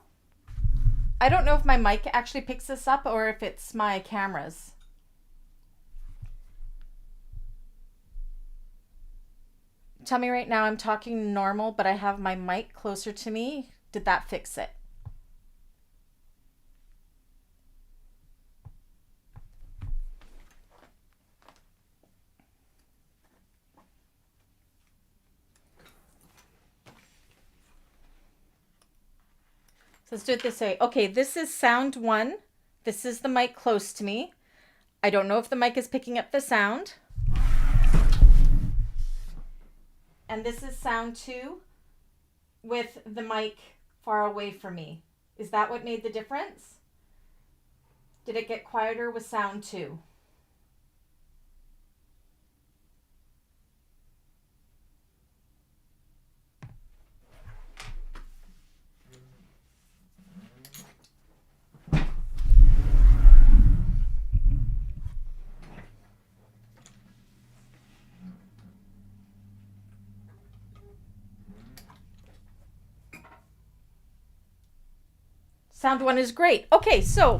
I don't know if my mic actually picks this up or if it's my cameras. Tell me right now I'm talking normal, but I have my mic closer to me. Did that fix it? So let's do it this way. Okay, this is sound 1. This is the mic close to me. I don't know if the mic is picking up the sound. And And this is sound 2 with the mic far away from me. Is that what made the difference? Did it get quieter with sound 2? Sound 1 is great. Okay, so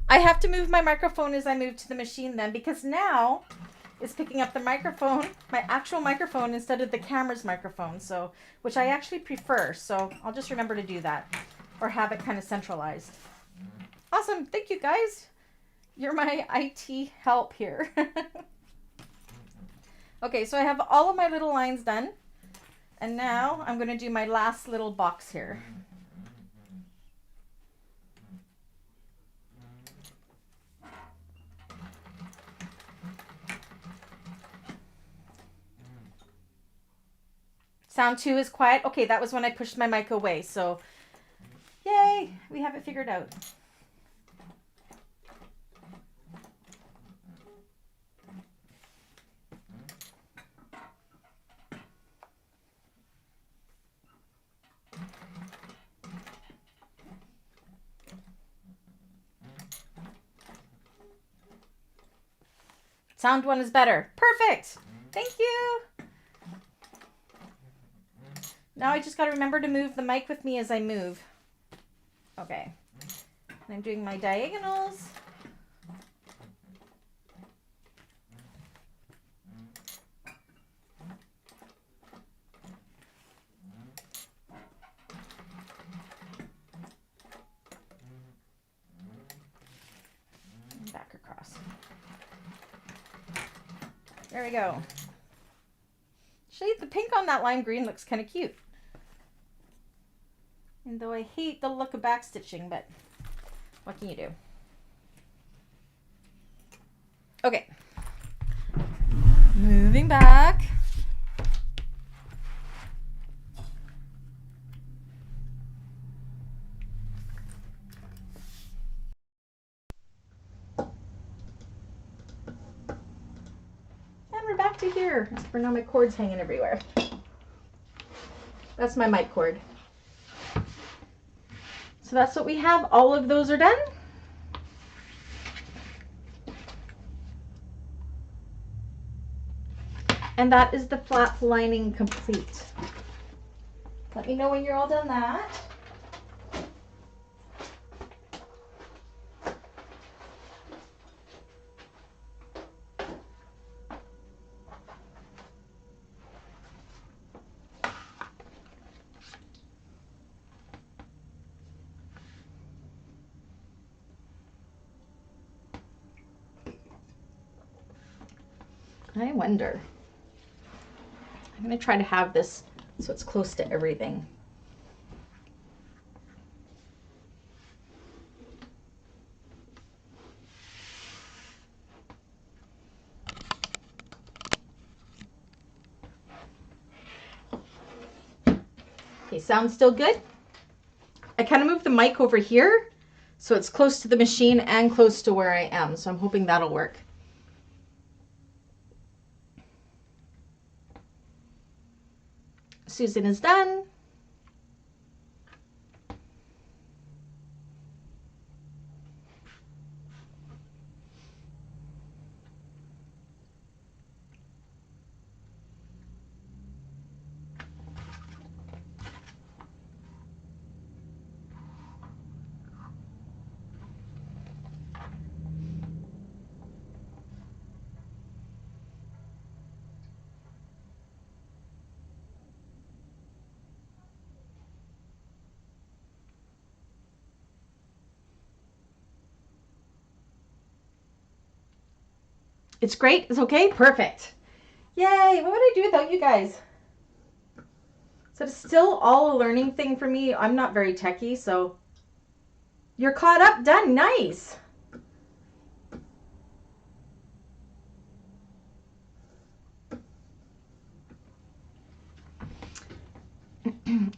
I have to move my microphone as I move to the machine then, because now it's picking up the microphone, my actual microphone, instead of the camera's microphone, so which I actually prefer. So I'll just remember to do that or have it kind of centralized. Awesome. Thank you, guys. You're my IT help here. Okay, so I have all of my little lines done. And now I'm going to do my last little box here. Sound 2 is quiet. Okay, that was when I pushed my mic away. So, yay, we have it figured out. Sound 1 is better. Perfect. Thank you. Now I just got to remember to move the mic with me as I move. Okay. And I'm doing my diagonals. And back across. There we go. Actually, the pink on that lime green looks kind of cute. And though I hate the look of back stitching, but what can you do? Okay. Moving back. To here. For now my cord's hanging everywhere. That's my mic cord. So that's what we have. All of those are done. And that is the flap lining complete. Let me know when you're all done that. I wonder. I'm going to try to have this so it's close to everything. Okay, sounds still good. I kind of moved the mic over here so it's close to the machine and close to where I am. So I'm hoping that'll work. Susan is done. It's great. It's okay. Perfect. Yay. What would I do without you guys? So it's still all a learning thing for me. I'm not very techie, so you're caught up. Done. Nice.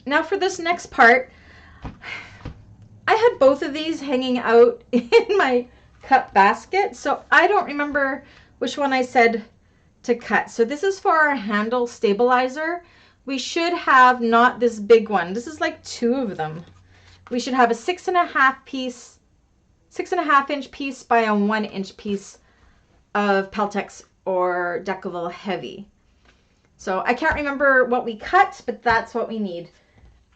Now for this next part, I had both of these hanging out in my cut basket, so I don't remember which one I said to cut. So this is for our handle stabilizer. We should have not this big one. This is like 2 of them. We should have a 6.5 piece, 6.5 inch piece by a 1 inch piece of Peltex or Decovil Heavy. So I can't remember what we cut, but that's what we need.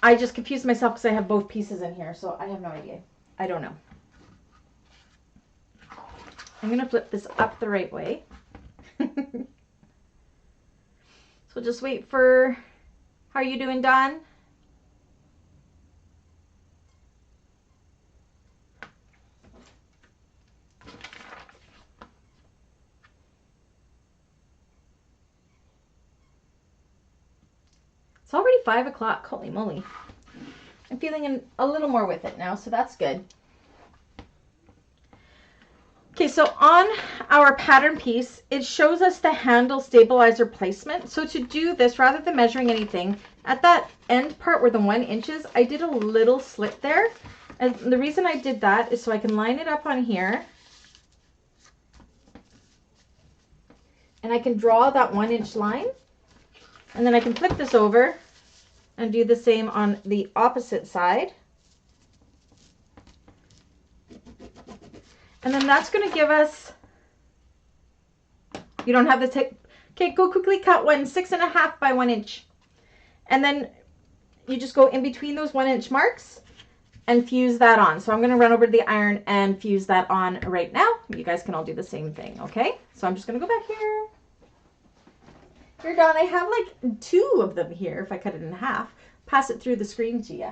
I just confused myself because I have both pieces in here, so I have no idea. I don't know. I'm going to flip this up the right way. So just wait for, how are you doing, Dawn? It's already 5 o'clock. Holy moly. I'm feeling a little more with it now, so that's good. Okay, so on our pattern piece, it shows us the handle stabilizer placement. So to do this, rather than measuring anything, at that end part where the 1 inch is, I did a little slit there. And the reason I did that is so I can line it up on here. And I can draw that 1 inch line. And then I can flip this over and do the same on the opposite side. And then that's going to give us, you don't have the tape. Okay, go quickly cut one 6.5 by 1 inch. And then you just go in between those 1 inch marks and fuse that on. So I'm going to run over to the iron and fuse that on right now. You guys can all do the same thing, okay? So I'm just going to go back here. Here, Dawn, I have like 2 of them here if I cut it in half. Pass it through the screen to you.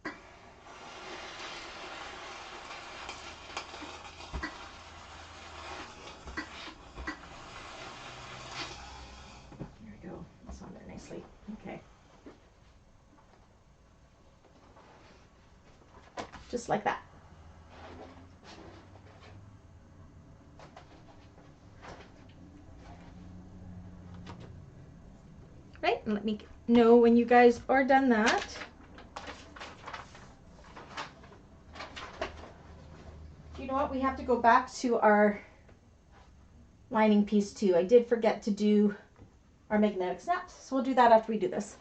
There we go. That's on there nicely. Okay. Just like that. Right, and let me know when you guys are done that. You know what? We have to go back to our lining piece too. I did forget to do our magnetic snaps, so we'll do that after we do this.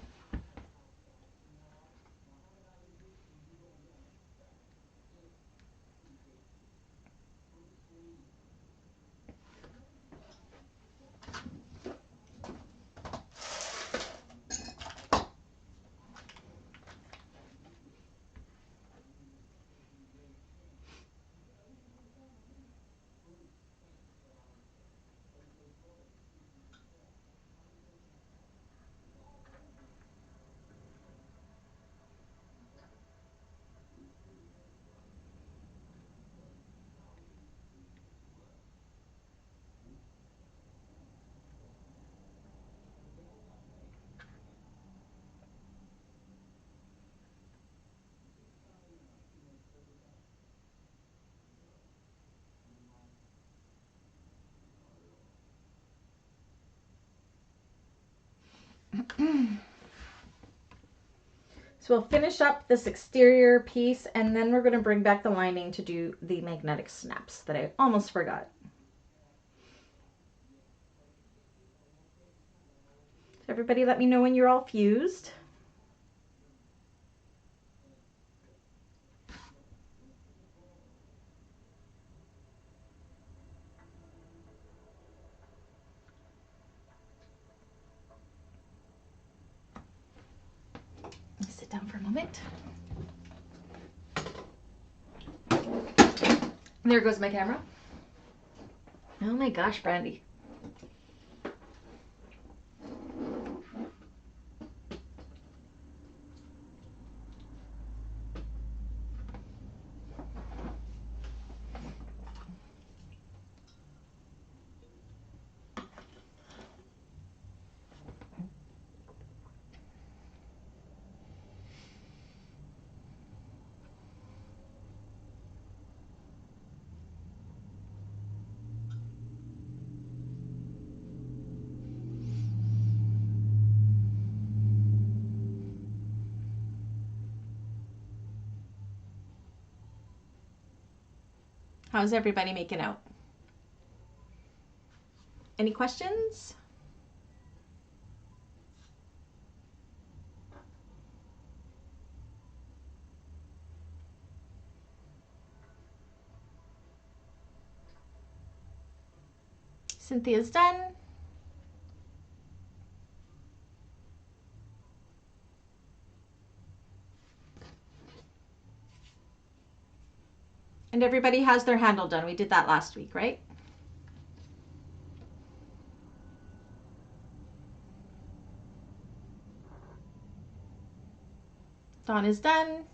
So we'll finish up this exterior piece and then we're going to bring back the lining to do the magnetic snaps that I almost forgot. Everybody let me know when you're all fused. Sit down for a moment. There goes my camera. Oh my gosh, Brandy. How's everybody making out? Any questions? Cynthia's done. And everybody has their handle done. We did that last week, right? Dawn is done.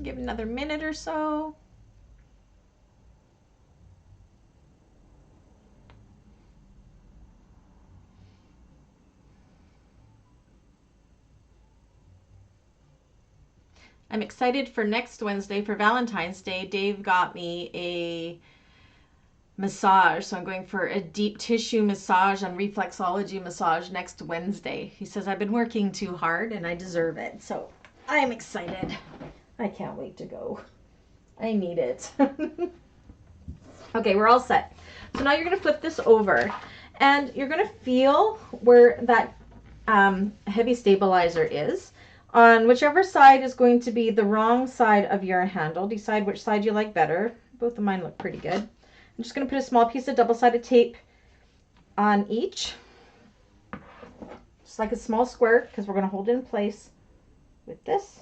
Give it another minute or so. I'm excited for next Wednesday for Valentine's Day. Dave got me a massage, so I'm going for a deep tissue massage and reflexology massage next Wednesday. He says I've been working too hard and I deserve it, so I'm excited. I can't wait to go. I need it. Okay, we're all set. So now you're going to flip this over and you're going to feel where that heavy stabilizer is. On whichever side is going to be the wrong side of your handle. Decide which side you like better. Both of mine look pretty good. I'm just going to put a small piece of double-sided tape on each. Just like a small square, because we're going to hold it in place with this.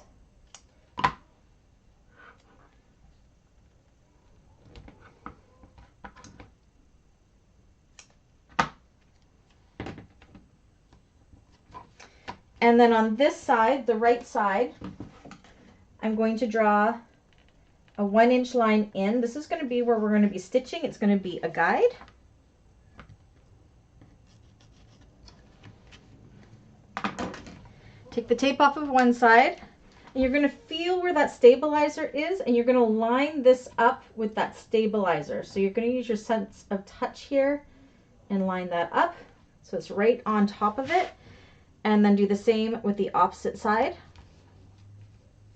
And then on this side, the right side, I'm going to draw a 1-inch line in. This is going to be where we're going to be stitching. It's going to be a guide. Take the tape off of one side, and you're going to feel where that stabilizer is, and you're going to line this up with that stabilizer. So you're going to use your sense of touch here and line that up so it's right on top of it. And then do the same with the opposite side.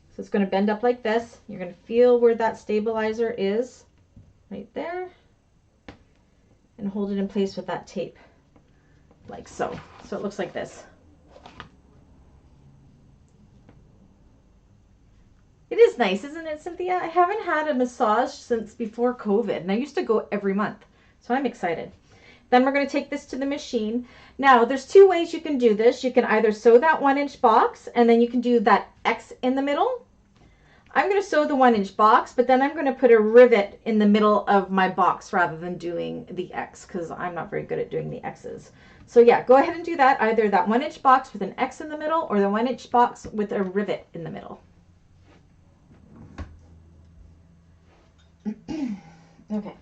So it's going to bend up like this. You're going to feel where that stabilizer is, right there. And hold it in place with that tape, like so. So it looks like this. It is nice, isn't it, Cynthia? I haven't had a massage since before COVID, and I used to go every month. So I'm excited. Then we're going to take this to the machine. Now, there's two ways you can do this. You can either sew that 1-inch box, and then you can do that X in the middle. I'm going to sew the 1-inch box, but then I'm going to put a rivet in the middle of my box rather than doing the X, because I'm not very good at doing the X's. So yeah, go ahead and do that. Either that 1-inch box with an X in the middle, or the 1-inch box with a rivet in the middle. Okay.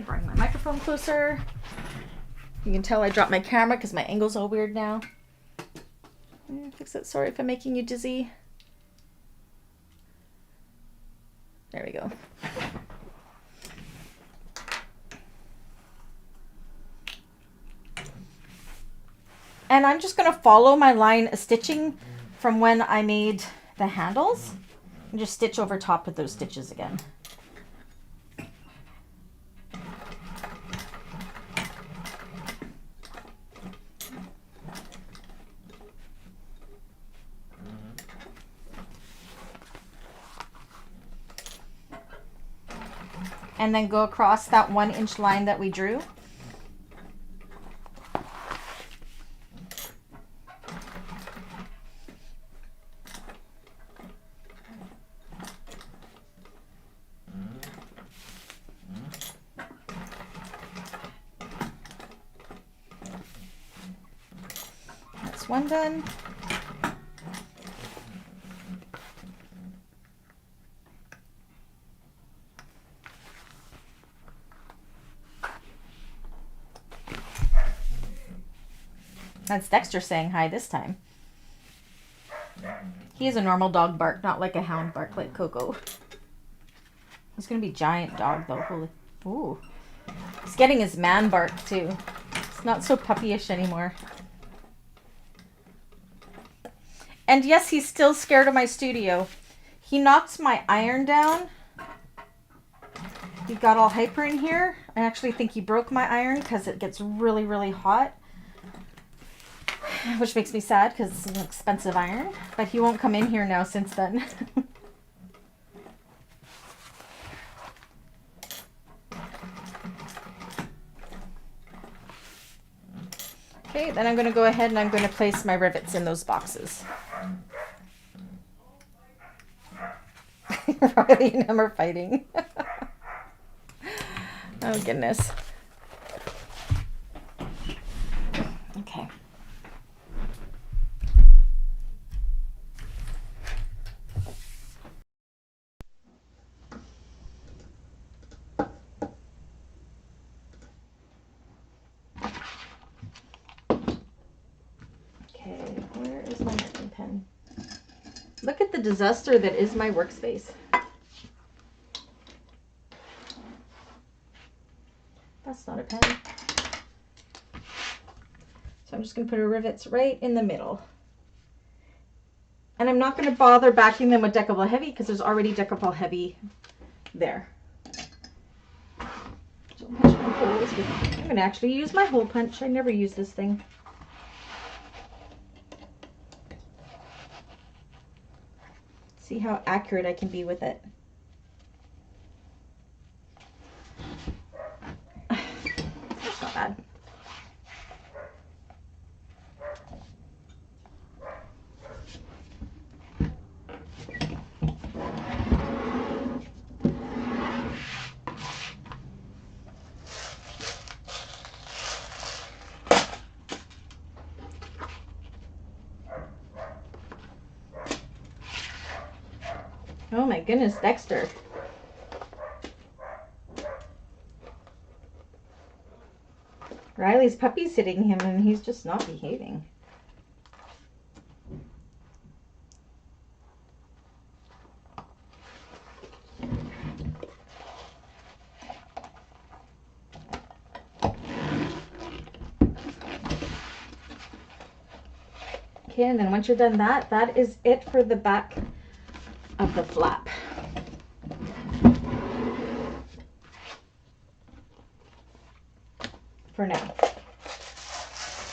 Bring my microphone closer. You can tell I dropped my camera because my angle's all weird now. Fix it. Sorry if I'm making you dizzy. There we go. And I'm just going to follow my line of stitching from when I made the handles and just stitch over top of those stitches again. And then go across that 1-inch line that we drew. That's one done. That's Dexter saying hi this time. He is a normal dog bark, not like a hound bark like Coco. He's gonna be giant dog though. Holy, ooh. He's getting his man bark too. It's not so puppyish anymore. And yes, he's still scared of my studio. He knocked my iron down. He got all hyper in here. I actually think he broke my iron because it gets really, really hot. Which makes me sad because it's an expensive iron. But he won't come in here now since then. Okay, then I'm going to go ahead and I'm going to place my rivets in those boxes. Riley and him are fighting. Oh, goodness. Okay. Where is my marking pen? Look at the disaster that is my workspace. That's not a pen. So I'm just going to put our rivets right in the middle. And I'm not going to bother backing them with Decapol Heavy because there's already Decapol Heavy there. So punch my holes with, I'm going to actually use my hole punch. I never use this thing. See how accurate I can be with it. That's not bad. Oh my goodness, Dexter. Riley's puppy sitting him and he's just not behaving. Okay, and then once you're done that, that is it for the back of the flap. For now.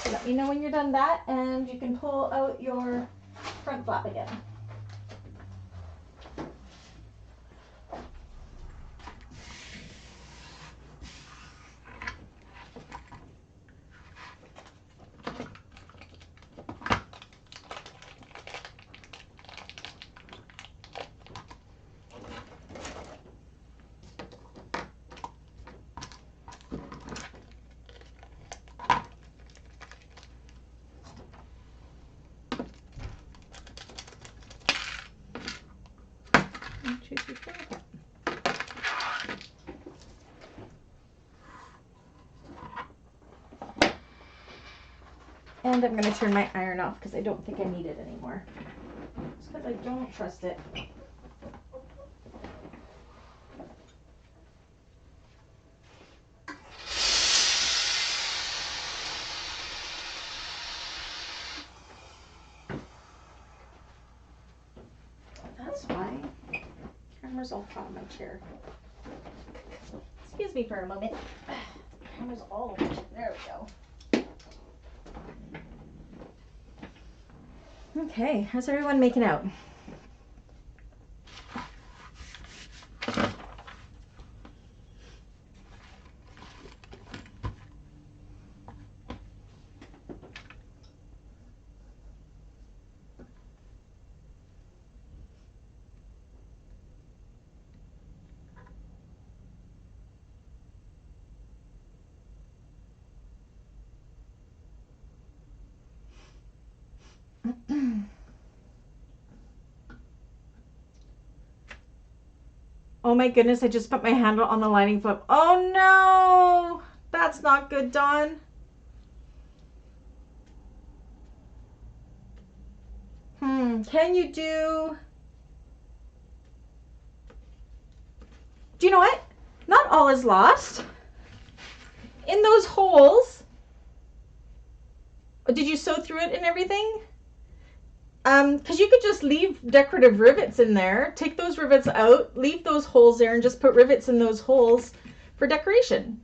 So let me know when you're done that and you can pull out your front flap again. And I'm going to turn my iron off because I don't think I need it anymore. Just because I don't trust it. That's why. Camera's all caught on my chair. Excuse me for a moment. Camera's all over. There we go. Okay, how's everyone making out? Oh my goodness, I just put my handle on the lining flip. Oh no! That's not good, Dawn. Can you do you know what? Not all is lost. In those holes, did you sew through it and everything? Because you could just leave decorative rivets in there. Take those rivets out, leave those holes there, and just put rivets in those holes for decoration.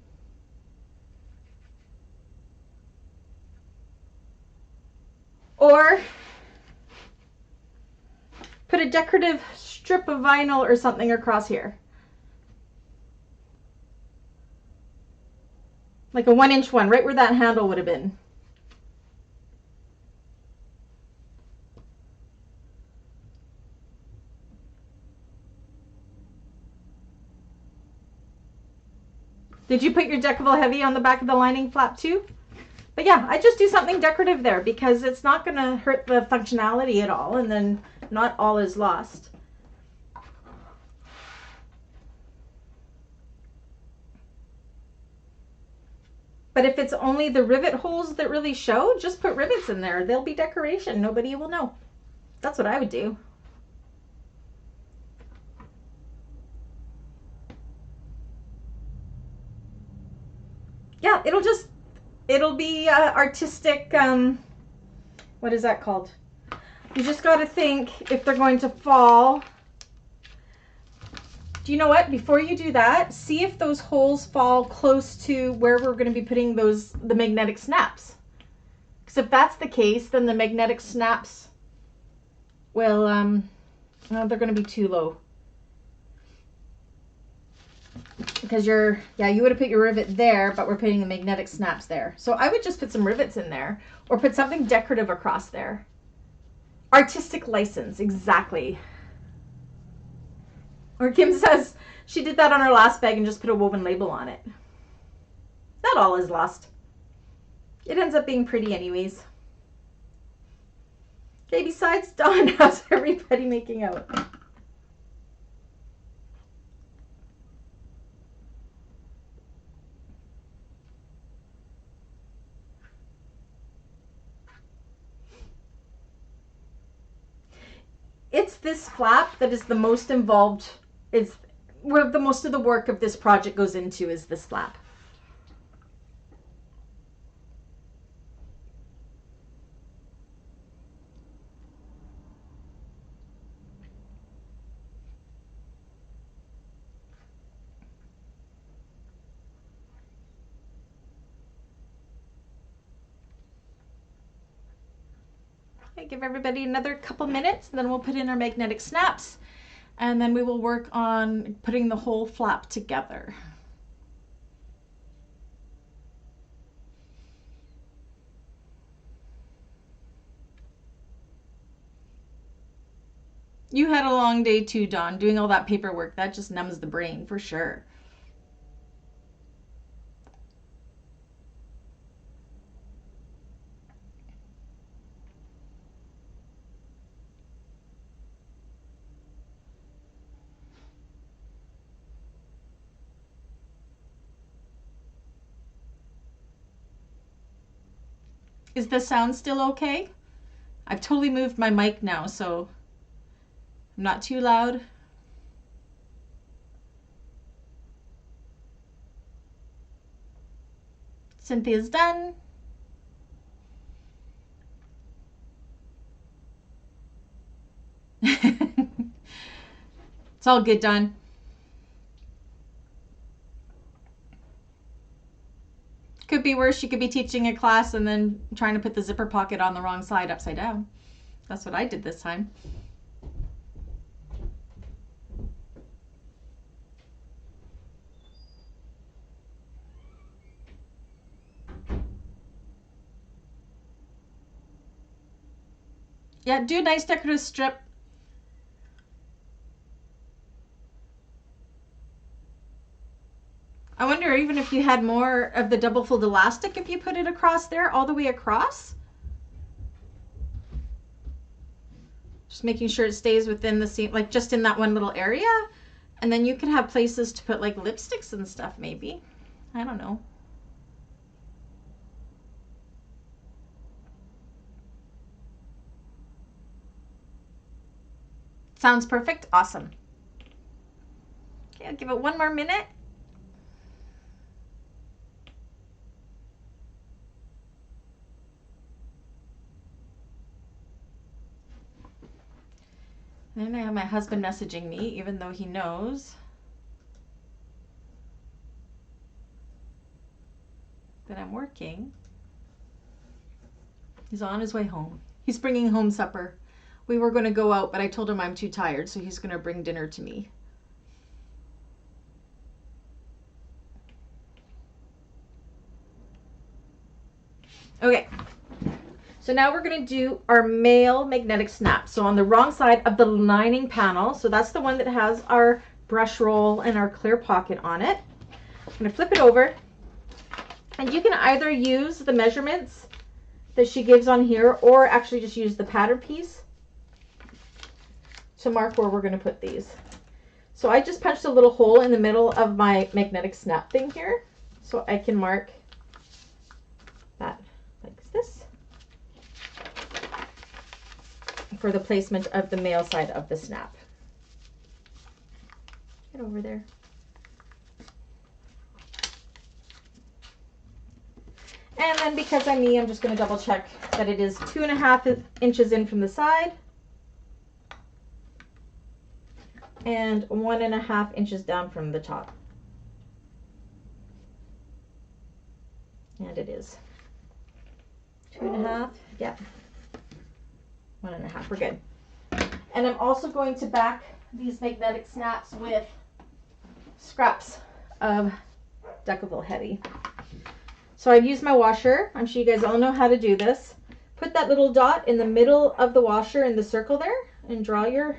Or put a decorative strip of vinyl or something across here. Like a 1-inch one, right where that handle would have been. Did you put your Deckable Heavy on the back of the lining flap too? But yeah, I just do something decorative there because it's not going to hurt the functionality at all, and then not all is lost. But if it's only the rivet holes that really show, just put rivets in there. They'll be decoration. Nobody will know. That's what I would do. Yeah, it'll be artistic, what is that called? You just got to think if they're going to fall. Do you know what? Before you do that, see if those holes fall close to where we're going to be putting the magnetic snaps. Because if that's the case, then the magnetic snaps will, they're going to be too low. Because you would have put your rivet there, but we're putting the magnetic snaps there. So I would just put some rivets in there, or put something decorative across there. Artistic license, exactly. Or Kim says she did that on her last bag and just put a woven label on it. Not all is lost. It ends up being pretty anyways. Okay, besides Dawn, how's everybody making out? It's this flap that is the most involved. It's where the most of the work of this project goes into, is this flap. Okay, give everybody another couple minutes, and then we'll put in our magnetic snaps, and then we will work on putting the whole flap together. You had a long day too, Dawn, doing all that paperwork. That just numbs the brain for sure. Is the sound still okay? I've totally moved my mic now, so I'm not too loud. Cynthia's done. It's all good, Dawn. Could be worse. You could be teaching a class and then trying to put the zipper pocket on the wrong side upside down. That's what I did this time. Yeah, do a nice decorative strip. I wonder even if you had more of the double fold elastic, if you put it across there, all the way across. Just making sure it stays within the seam, like just in that one little area. And then you could have places to put like lipsticks and stuff maybe. I don't know. sounds perfect. Awesome. Okay, I'll give it one more minute. And I have my husband messaging me, even though he knows that I'm working. He's on his way home. He's bringing home supper. We were going to go out, but I told him I'm too tired, so he's going to bring dinner to me. Okay, so now we're going to do our male magnetic snap. So on the wrong side of the lining panel, so that's the one that has our brush roll and our clear pocket on it. I'm going to flip it over, and you can either use the measurements that she gives on here, or actually just use the pattern piece to mark where we're going to put these. So I just punched a little hole in the middle of my magnetic snap thing here, so I can mark that like this for the placement of the male side of the snap. Get over there. And then because I'm me, I'm just going to double check that it is 2.5 inches in from the side and 1.5 inches down from the top. And it is 2.5, yeah, 1.5, we're good. And I'm also going to back these magnetic snaps with scraps of Decaville Heavy. So I've used my washer. I'm sure you guys all know how to do this. Put that little dot in the middle of the washer in the circle there and draw your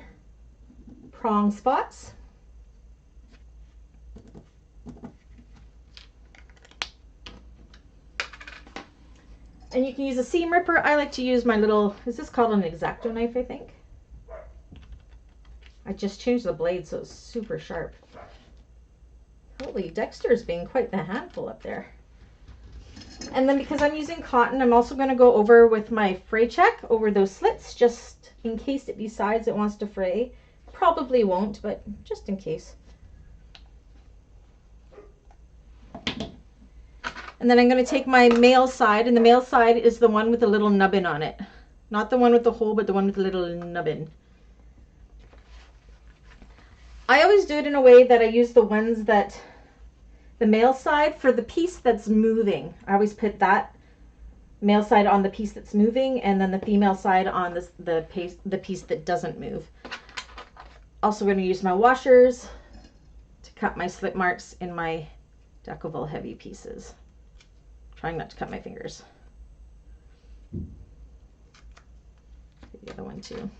prong spots. And you can use a seam ripper. I like to use my little, is this called an X-Acto knife, I think? I just changed the blade so it's super sharp. Holy, Dexter's being quite the handful up there. And then because I'm using cotton, I'm also going to go over with my fray check over those slits, just in case it decides it wants to fray. Probably won't, but just in case. And then I'm going to take my male side, and the male side is the one with the little nubbin on it. Not the one with the hole, but the one with the little nubbin. I always do it in a way that I use the ones that the male side for the piece that's moving. I always put that male side on the piece that's moving, and then the female side on the piece that doesn't move. Also going to use my washers to cut my slip marks in my Decaville Heavy pieces. Trying not to cut my fingers. The other one too.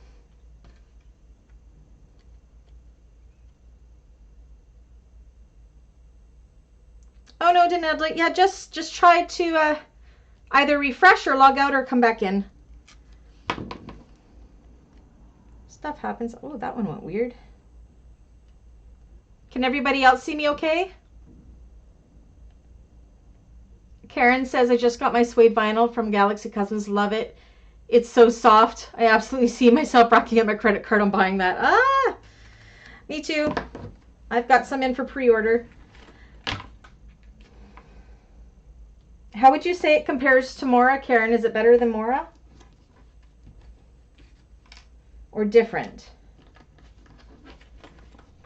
Oh no, didn't. Yeah, just try to either refresh or log out or come back in. Stuff happens. Oh, that one went weird. Can everybody else see me okay? Karen says, I just got my suede vinyl from Galaxy Cousins. Love it. It's so soft. I absolutely see myself racking up my credit card on buying that. Ah, me too. I've got some in for pre-order. How would you say it compares to Mora, Karen? Is it better than Mora? Or different?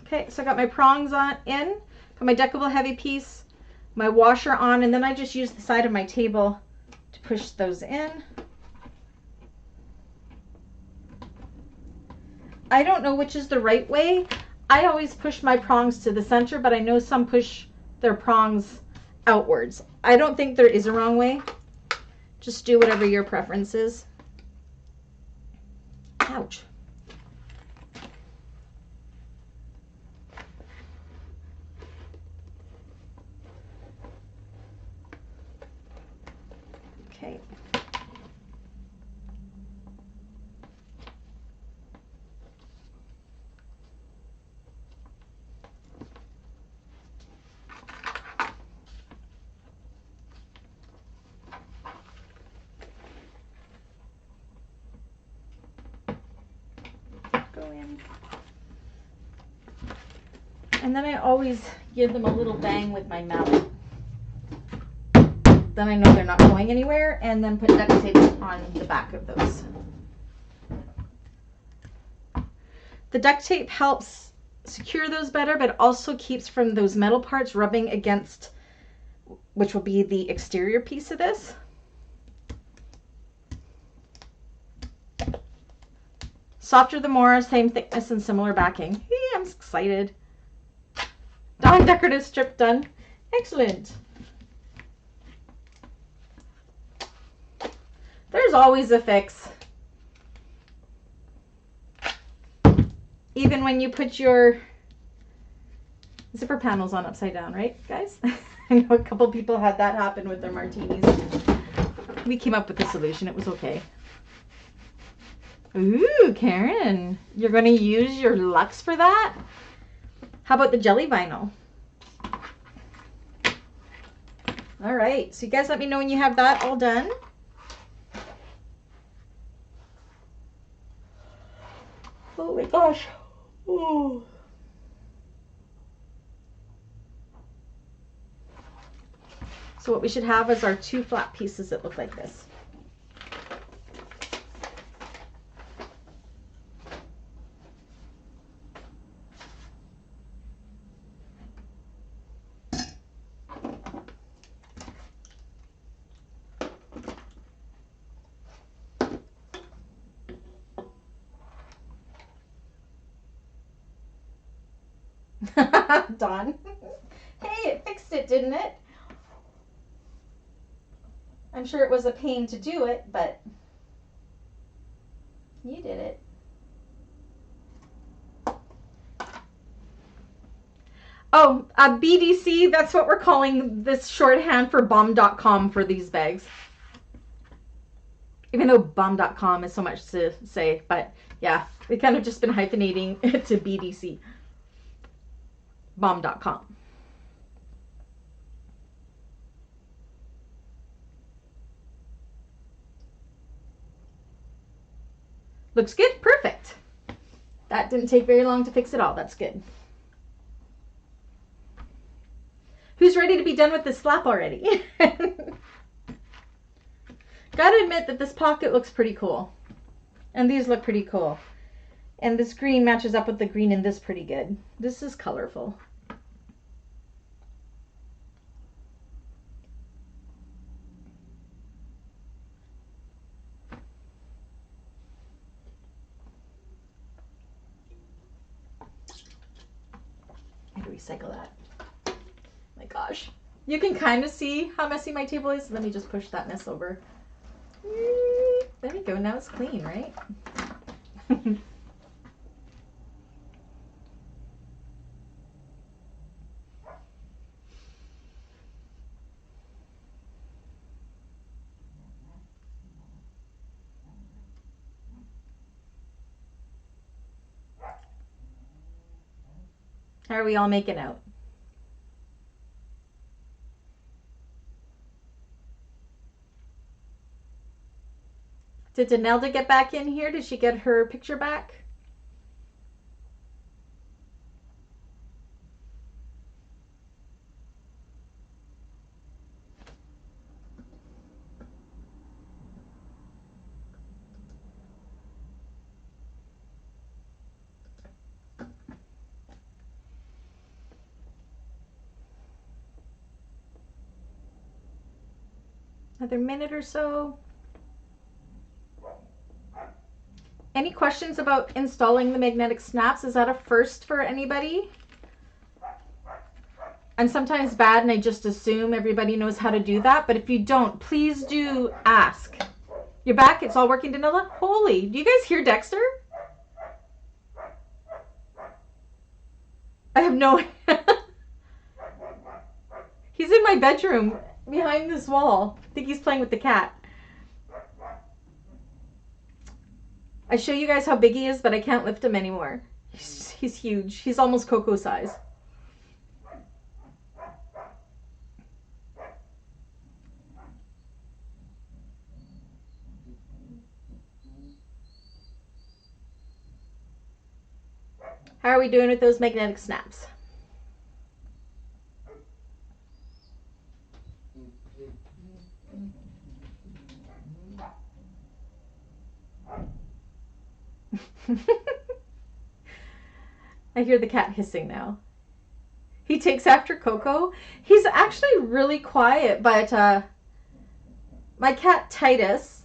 Okay, so I got my prongs on in, got my Decaville Heavy piece, my washer on, and then I just use the side of my table to push those in. I don't know which is the right way. I always push my prongs to the center, but I know some push their prongs outwards. I don't think there is a wrong way. Just do whatever your preference is. Ouch. Okay. Go. go in. And then I always give them a little bang with my mallet. Then I know they're not going anywhere, and then put duct tape on the back of those. The duct tape helps secure those better, but also keeps from those metal parts rubbing against, which will be the exterior piece of this. Softer the more, same thickness and similar backing. Hey, I'm excited. Non-decorative strip done. Excellent. There's always a fix. Even when you put your zipper panels on upside down, right, guys? I know a couple people had that happen with their martinis. We came up with a solution. It was okay. Ooh, Karen, you're going to use your Lux for that? How about the jelly vinyl? All right, so you guys let me know when you have that all done. Oh my gosh. Ooh. So what we should have is our two flat pieces that look like this. Dawn. Hey, it fixed it, didn't it? I'm sure it was a pain to do it, but you did it. Oh, BDC, that's what we're calling this shorthand for bomb.com for these bags. Even though bomb.com is so much to say, but yeah, we kind of just been hyphenating it to BDC. Bomb.com. Looks good. Perfect. That didn't take very long to fix it all. That's good. Who's ready to be done with this flap already? Gotta admit that this pocket looks pretty cool. And these look pretty cool. And this green matches up with the green in this pretty good. This is colorful. I had to recycle that. My gosh. You can kind of see how messy my table is. Let me just push that mess over. There we go. Now it's clean, right? How are we all making out? Did Danelda get back in here? Did she get her picture back? Another minute or so. Any questions about installing the magnetic snaps? Is that a first for anybody? I'm sometimes bad and I just assume everybody knows how to do that, but if you don't, please do ask. You're back? It's all working, Danila? Holy, do you guys hear Dexter? I have no... He's in my bedroom behind this wall. I think he's playing with the cat. I show you guys how big he is, but I can't lift him anymore. He's huge. He's almost Coco size. How are we doing with those magnetic snaps? I hear the cat hissing now. He takes after Coco. He's actually really quiet, but my cat Titus,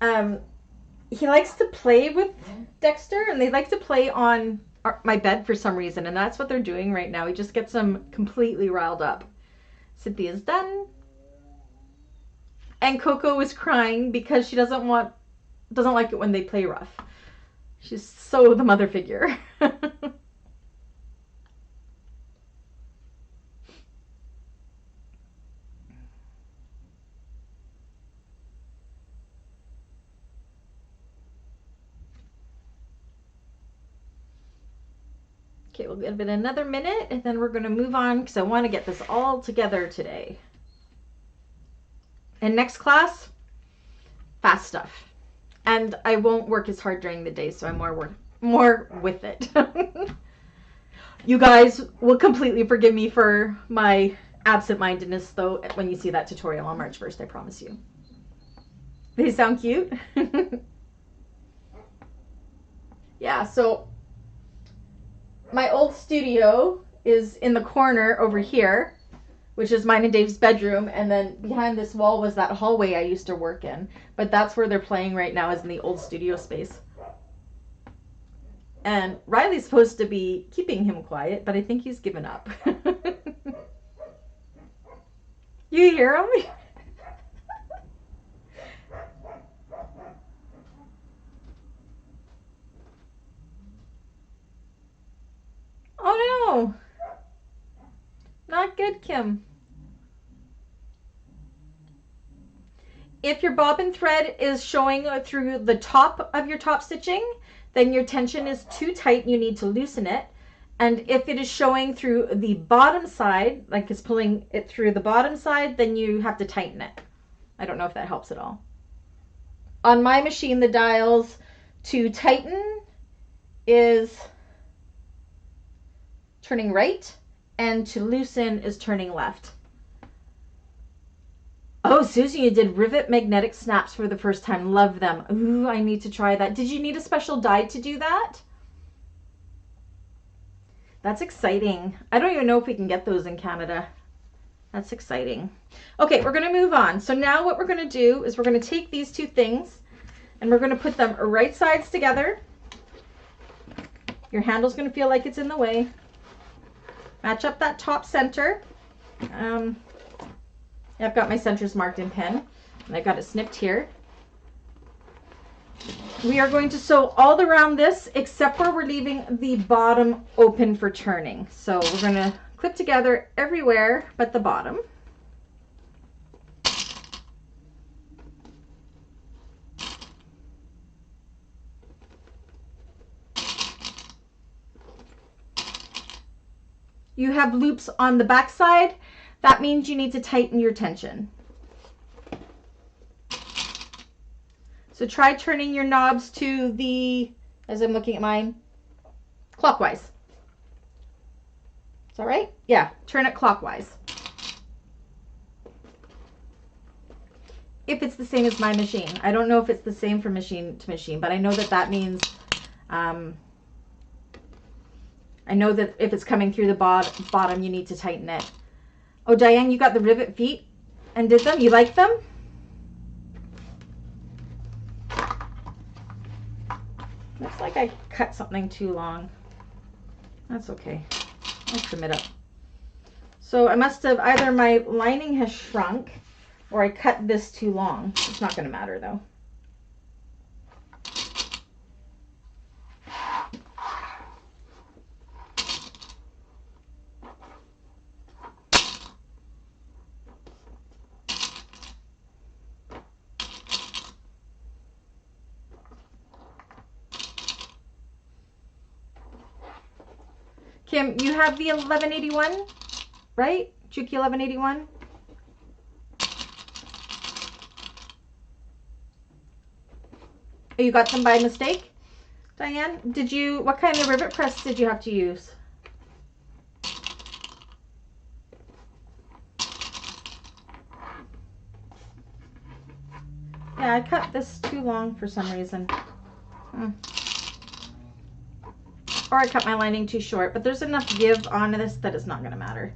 he likes to play with Dexter, and they like to play on my bed for some reason, and that's what they're doing right now. He just gets them completely riled up. Cynthia's done. And Coco is crying because she doesn't like it when they play rough. She's so the mother figure. Okay, we'll give it another minute and then we're going to move on because I want to get this all together today. And next class, fast stuff. And I won't work as hard during the day, so I'm more with it. You guys will completely forgive me for my absent-mindedness, though, when you see that tutorial on March 1st, I promise you. They sound cute. Yeah, so my old studio is in the corner over here, which is mine and Dave's bedroom, and then behind this wall was that hallway I used to work in. But that's where they're playing right now, is in the old studio space. And Riley's supposed to be keeping him quiet, but I think he's given up. You hear him? Oh no! Not good, Kim. If your bobbin thread is showing through the top of your top stitching, then your tension is too tight and you need to loosen it. And if it is showing through the bottom side, like it's pulling it through the bottom side, then you have to tighten it. I don't know if that helps at all. On my machine, the dials to tighten is turning right, and to loosen is turning left. Oh, Susie, you did rivet magnetic snaps for the first time. Love them. Ooh, I need to try that. Did you need a special die to do that? That's exciting. I don't even know if we can get those in Canada. That's exciting. Okay, we're going to move on. So now what we're going to do is we're going to take these two things and we're going to put them right sides together. Your handle's going to feel like it's in the way. Match up that top center. I've got my centers marked in pen, and I've got it snipped here. We are going to sew all around this except where we're leaving the bottom open for turning. So we're going to clip together everywhere but the bottom. You have loops on the back side. That means you need to tighten your tension. So try turning your knobs to the, as I'm looking at mine, clockwise. Is that right? Yeah, turn it clockwise. If it's the same as my machine. I don't know if it's the same from machine to machine, but I know that that means, I know that if it's coming through the bottom, you need to tighten it. Oh, Diane, you got the rivet feet and did them? You like them? Looks like I cut something too long. That's okay. I'll trim it up. So I must have, either my lining has shrunk or I cut this too long. It's not going to matter though. Kim, you have the 1181, right? Juki 1181? Oh, you got them by mistake? Diane, what kind of rivet press did you have to use? Yeah, I cut this too long for some reason. Or I cut my lining too short, but there's enough give on this that it's not going to matter.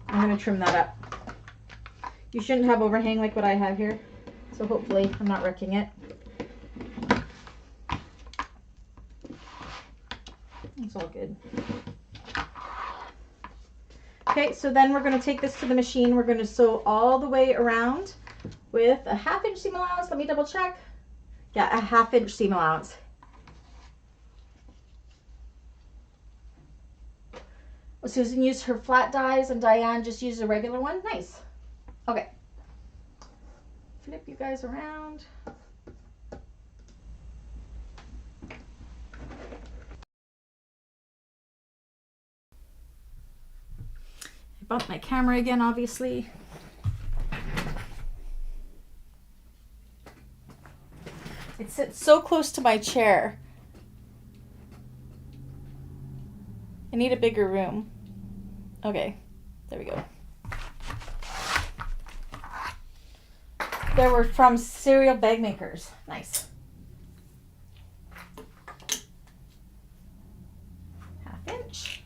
I'm going to trim that up. You shouldn't have overhang like what I have here, so hopefully I'm not wrecking it. It's all good. Okay, so then we're going to take this to the machine. We're going to sew all the way around with a 1/2 inch seam allowance. Let me double check. Yeah, a 1/2 inch seam allowance. Susan used her flat dies and Diane just used a regular one. Nice. Okay. Flip you guys around. I bumped my camera again, obviously. It sits so close to my chair. I need a bigger room. Okay, there we go. They were from Cereal Bagmakers. Nice. 1/2 inch.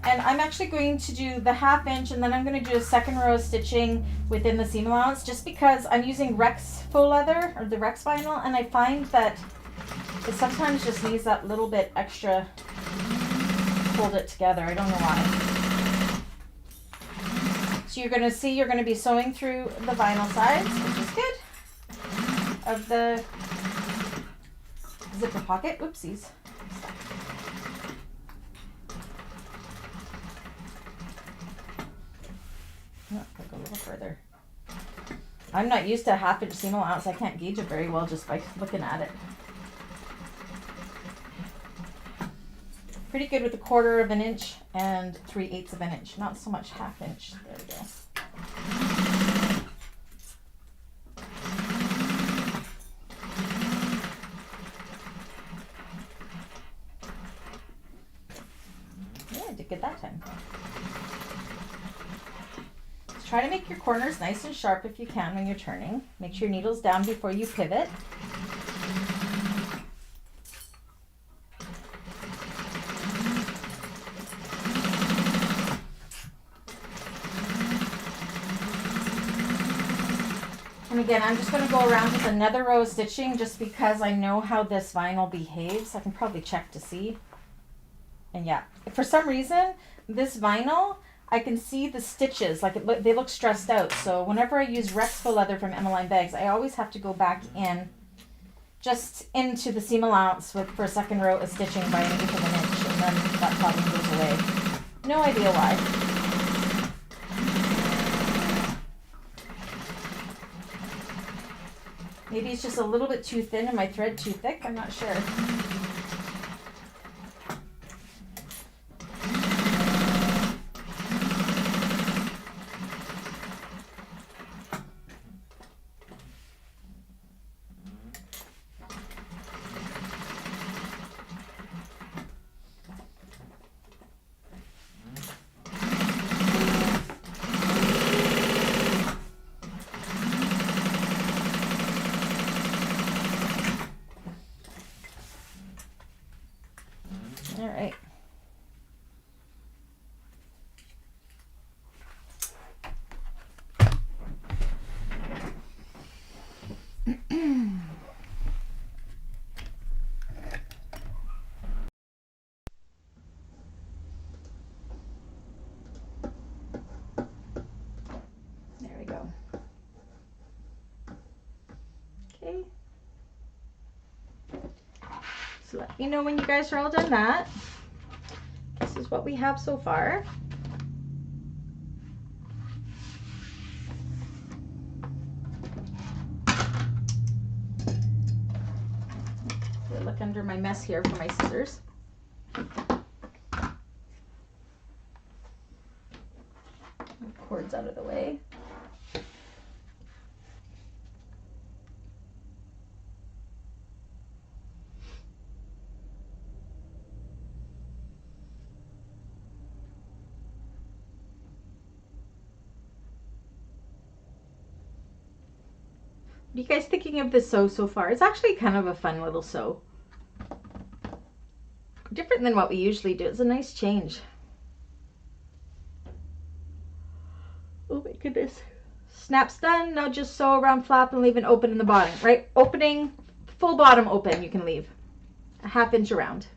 And I'm actually going to do the 1/2 inch and then I'm going to do a second row of stitching within the seam allowance just because I'm using Rex faux leather or the Rex vinyl, and I find that it sometimes just needs that little bit extra to hold it together. I don't know why. So you're going to be sewing through the vinyl sides, which is good, of the zipper pocket. Oopsies. Oh, I'll go a little further. I'm not used to a 1/2 inch seam allowance. I can't gauge it very well just by looking at it. Pretty good with 1/4 of an inch and 3/8 of an inch. Not so much 1/2 inch. There we go. Yeah, I did good that time. Try to make your corners nice and sharp if you can when you're turning. Make sure your needle's down before you pivot. And again, I'm just going to go around with another row of stitching just because I know how this vinyl behaves. I can probably check to see. And yeah, for some reason, this vinyl, I can see the stitches, like they look stressed out. So whenever I use Rex faux leather from Emmeline Bags, I always have to go back in, just into the seam allowance for a second row of stitching by 1/8 of an inch, and then that problem goes away. No idea why. Maybe it's just a little bit too thin and my thread too thick. I'm not sure. All right. There we go. Okay. So let me know when you guys are all done that. This is what we have so far. Look under my mess here for my scissors. Cords out of the way. are you guys thinking of this sew so far? It's actually kind of a fun little sew. Different than what we usually do. It's a nice change. Oh my goodness. Snap's done. Now just sew around flap and leave an open in the bottom. Right? Opening, full bottom open you can leave. A 1/2 inch around.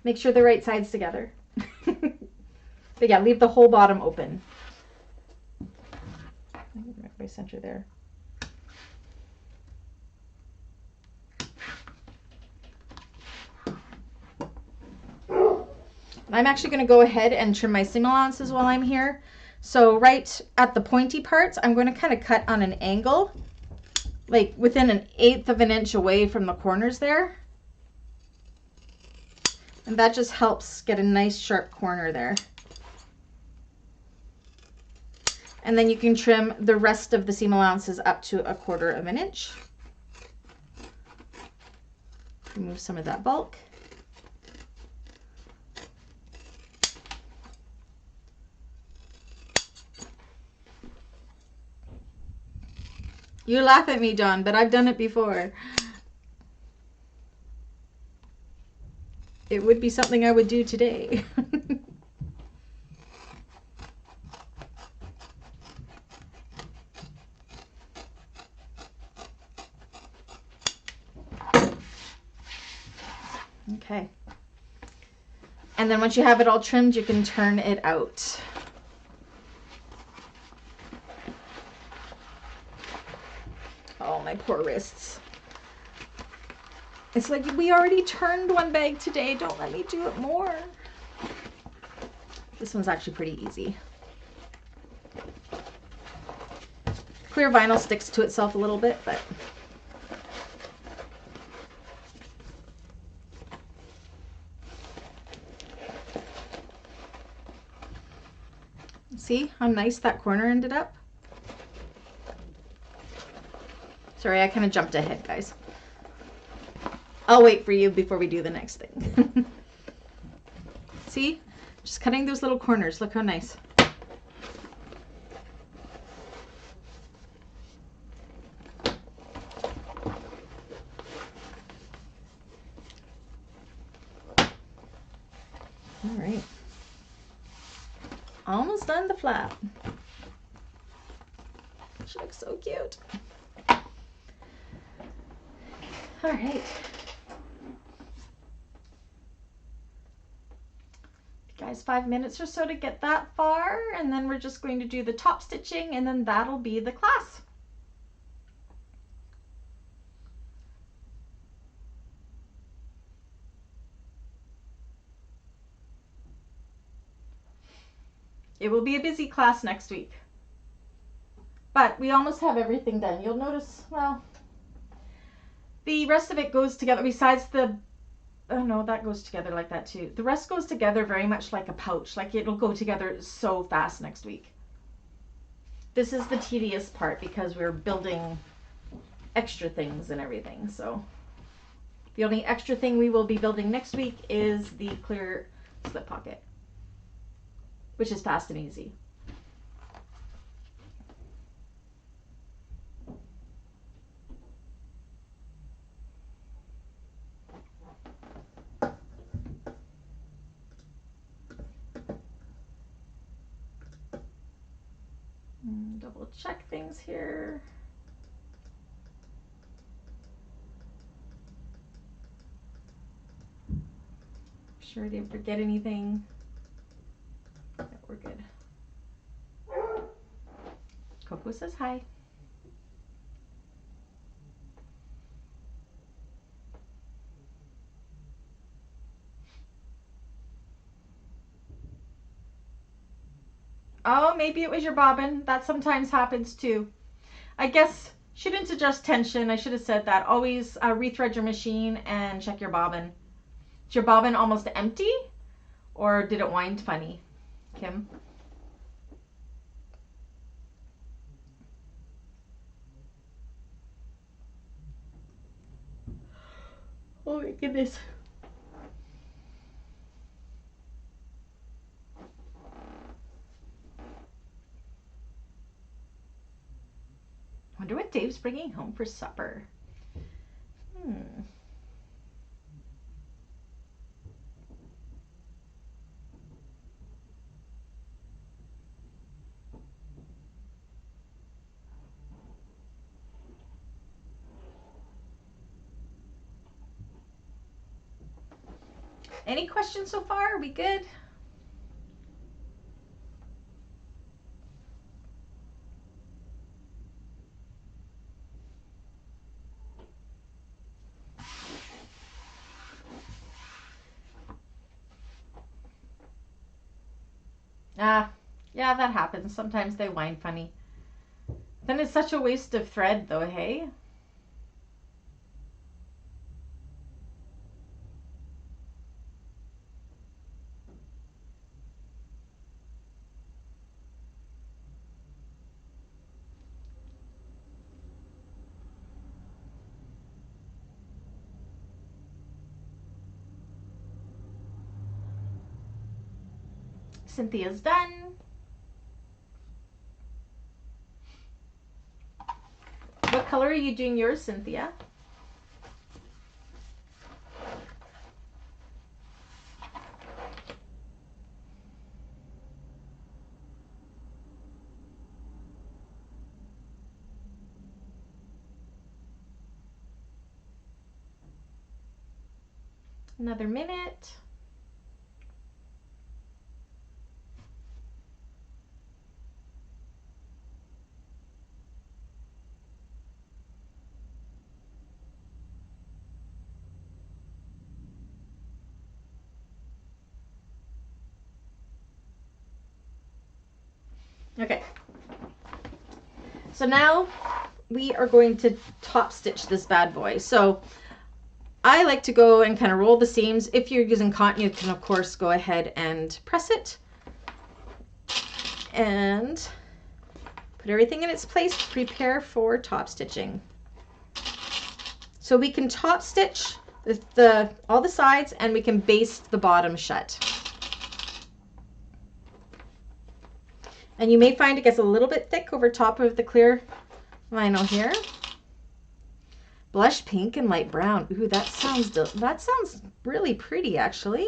Make sure the right side's together. But yeah, leave the whole bottom open. Right by center there. I'm actually going to go ahead and trim my seam allowances while I'm here. So right at the pointy parts, I'm going to kind of cut on an angle, like within 1/8 of an inch away from the corners there. And that just helps get a nice sharp corner there. And then you can trim the rest of the seam allowances up to 1/4 of an inch. Remove some of that bulk. You laugh at me, Dawn, but I've done it before. It would be something I would do today. Okay. And then once you have it all trimmed, you can turn it out. Oh, my poor wrists. It's like, we already turned one bag today. Don't let me do it more. This one's actually pretty easy. Clear vinyl sticks to itself a little bit, but... See how nice that corner ended up? Sorry, I kind of jumped ahead, guys. I'll wait for you before we do the next thing. See? Just cutting those little corners. Look how nice. All right. Almost done the flap. She looks so cute. All right. Guys, 5 minutes or so to get that far, and then we're just going to do the top stitching, and then that'll be the class. It will be a busy class next week, but we almost have everything done. You'll notice, well, the rest of it goes together besides the, oh no, that goes together like that too. The rest goes together very much like a pouch, like it'll go together so fast next week. This is the tedious part because we're building extra things and everything. So the only extra thing we will be building next week is the clear slip pocket, which is fast and easy. Double check things here. Sure I didn't forget anything. Yeah, we're good. Coco says hi. Oh, maybe it was your bobbin. That sometimes happens too. I guess she didn't adjust tension. I should have said that. Always rethread your machine and check your bobbin. Is your bobbin almost empty? Or did it wind funny, Kim? Oh my goodness. what Dave's bringing home for supper. Any questions so far? Are we good? Yeah, that happens. Sometimes they whine funny. Then it's such a waste of thread though, hey? Cynthia's done. What color are you doing yours, Cynthia? Another minute. Okay. So now we are going to top stitch this bad boy. So I like to go and kind of roll the seams. If you're using cotton, you can of course go ahead and press it and put everything in its place to prepare for top stitching. So we can top stitch all the sides and we can baste the bottom shut. And you may find it gets a little bit thick over top of the clear vinyl here. Blush pink and light brown. Ooh, that sounds really pretty actually.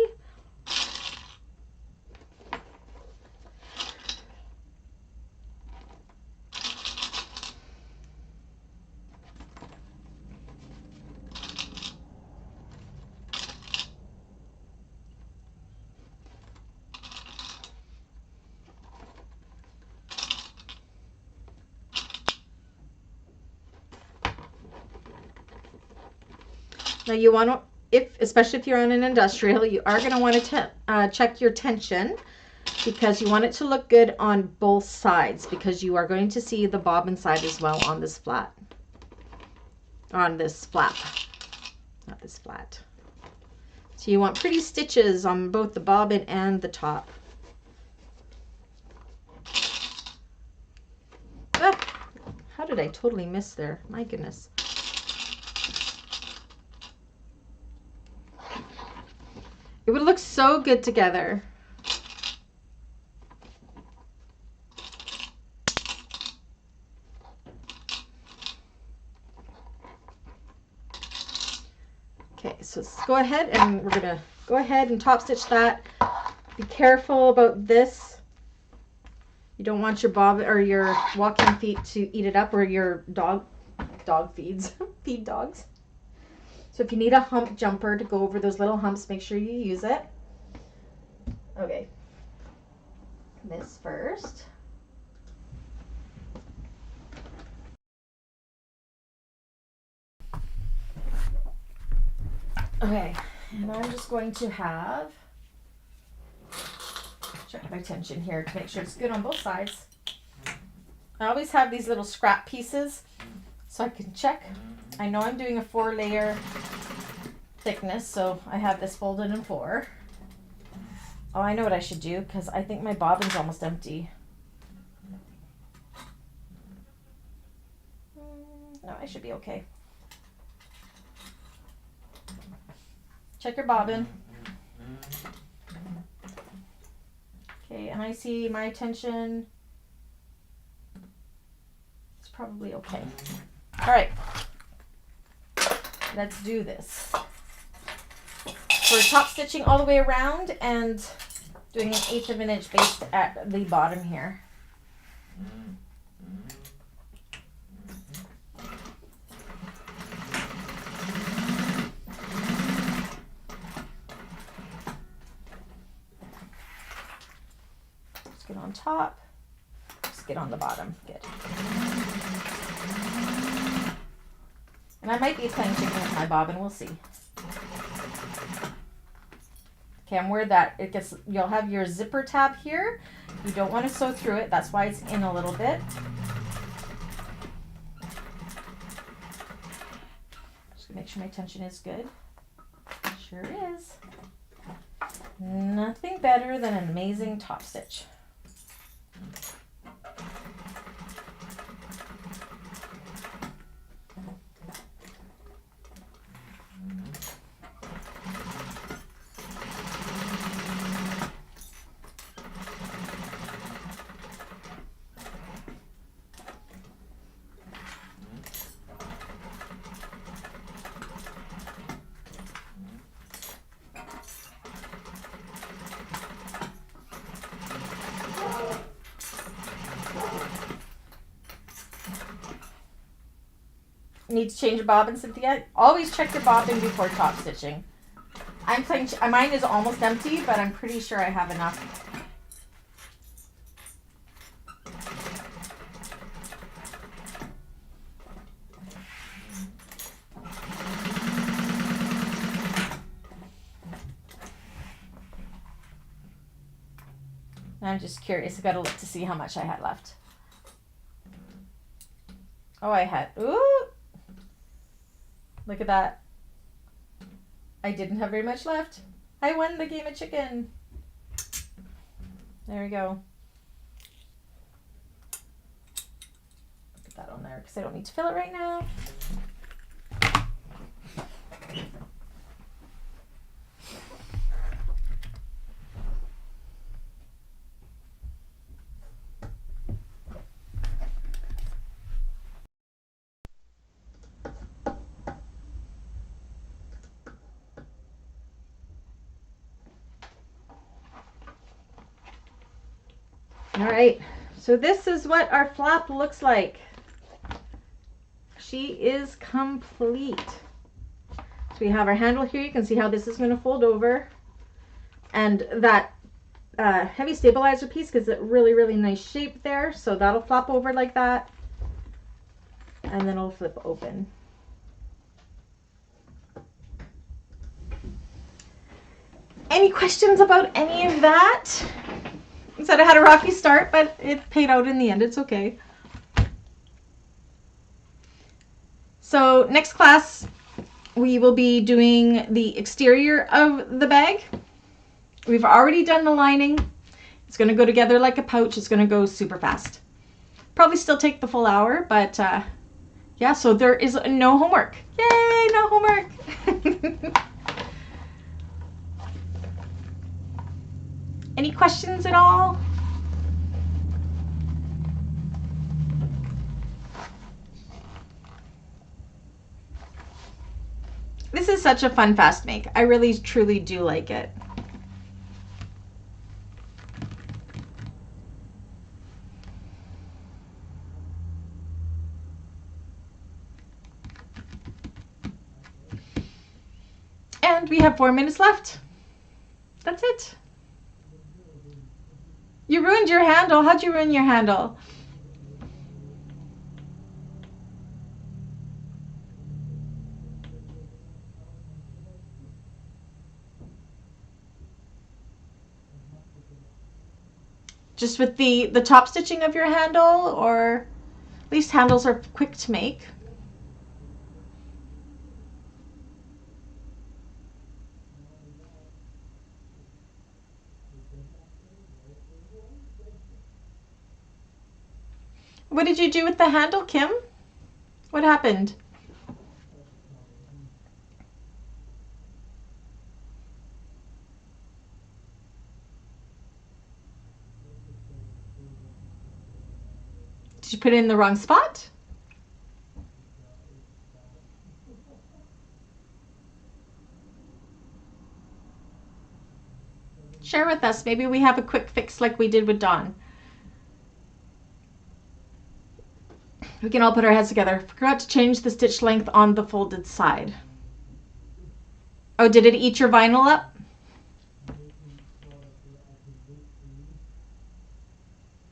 Now you want to, especially if you're on an industrial, you are going to want to check your tension because you want it to look good on both sides because you are going to see the bobbin side as well on this flap, not this flat. So you want pretty stitches on both the bobbin and the top. Ah, how did I totally miss there? My goodness. It would look so good together. Okay, so let's go ahead and we're gonna go ahead and top stitch that. Be careful about this. You don't want your bobbin or your walking feet to eat it up, or your dog feeds feed dogs. So if you need a hump jumper to go over those little humps, make sure you use it. Okay, this first. Okay, and I'm just going to check my tension here to make sure it's good on both sides. I always have these little scrap pieces so I can check. I know I'm doing a 4-layer thickness, so I have this folded in 4. Oh, I know what I should do because I think my bobbin's almost empty. No, I should be okay. Check your bobbin. Okay, and I see my tension. It's probably okay. All right, let's do this. We're top stitching all the way around and doing an 1/8 of an inch baste at the bottom here. Just get on top, just get on the bottom. Good. And I might be playing chicken with my bobbin, we'll see. Okay, I'm worried that it gets, you'll have your zipper tab here. You don't want to sew through it, that's why it's in a little bit. Just gonna make sure my tension is good. Sure is. Nothing better than an amazing top stitch. Need to change your bobbin, Cynthia? Always check your bobbin before top stitching. I'm playing, mine is almost empty, but I'm pretty sure I have enough. I'm just curious. I gotta look to see how much I had left. Oh, I had, ooh. Look at that. I didn't have very much left. I won the game of chicken. There we go. Put that on there because I don't need to fill it right now. All right, so this is what our flap looks like. She is complete. So we have our handle here. You can see how this is going to fold over. And that heavy stabilizer piece gives it really, really nice shape there. So that'll flop over like that. And then it'll flip open. Any questions about any of that? Said I had a rocky start, but it paid out in the end. It's okay. So next class, we will be doing the exterior of the bag. We've already done the lining. It's going to go together like a pouch. It's going to go super fast. Probably still take the full hour, but yeah, so there is no homework. Yay, no homework. Any questions at all? This is such a fun fast make. I really truly do like it. And we have 4 minutes left. That's it. You ruined your handle. How'd you ruin your handle? Just with the top stitching of your handle, or at least handles are quick to make. What did you do with the handle, Kim? What happened? Did you put it in the wrong spot? Share with us. Maybe we have a quick fix like we did with Dawn. We can all put our heads together. Forgot to change the stitch length on the folded side. Oh, did it eat your vinyl up?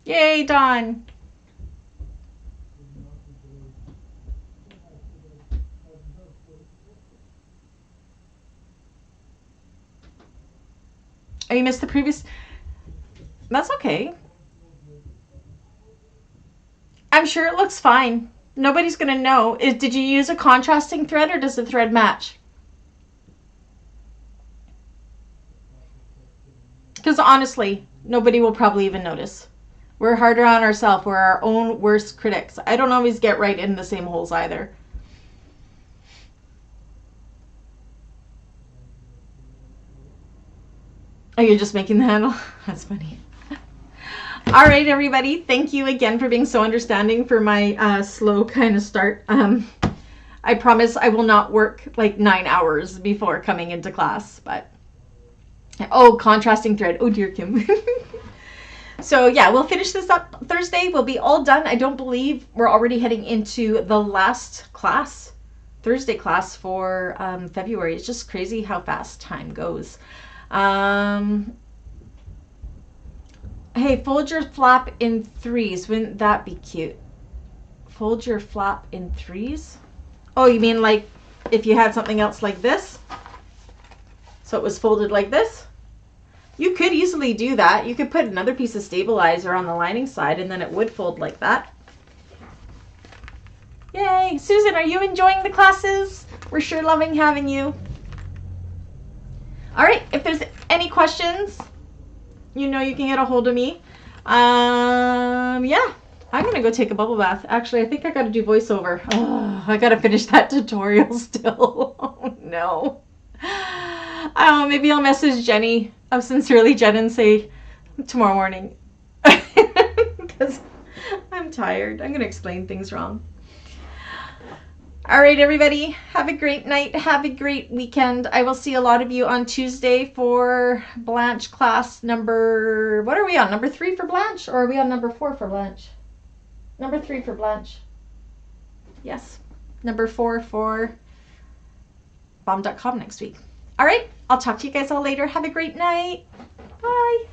Yay, Dawn. Oh, you missed the previous? That's okay. I'm sure it looks fine. Nobody's going to know. Did you use a contrasting thread or does the thread match? Because honestly, nobody will probably even notice. We're harder on ourselves. We're our own worst critics. I don't always get right in the same holes either. Oh, you're just making the handle? That's funny. All right, everybody. Thank you again for being so understanding for my slow kind of start. I promise I will not work like 9 hours before coming into class. But oh, contrasting thread. Oh, dear, Kim. So, yeah, we'll finish this up Thursday. We'll be all done. I don't believe we're already heading into the last class, Thursday class for February. It's just crazy how fast time goes. Hey, fold your flap in threes. Wouldn't that be cute? Fold your flap in threes? Oh, you mean like if you had something else like this? So it was folded like this? You could easily do that. You could put another piece of stabilizer on the lining side and then it would fold like that. Yay! Susan, are you enjoying the classes? We're sure loving having you. All right, if there's any questions, you know you can get a hold of me. Yeah, I'm going to go take a bubble bath. Actually, I think I got to do voiceover. Oh, I got to finish that tutorial still. Oh, no. Oh, maybe I'll message Jenny of Sincerely Jen and say tomorrow morning. Because I'm tired. I'm going to explain things wrong. All right, everybody. Have a great night. Have a great weekend. I will see a lot of you on Tuesday for Blanche class number... What are we on? Number 3 for Blanche? Or are we on number 4 for Blanche? Number 3 for Blanche. Yes. Number 4 for bomb.com next week. All right. I'll talk to you guys all later. Have a great night. Bye.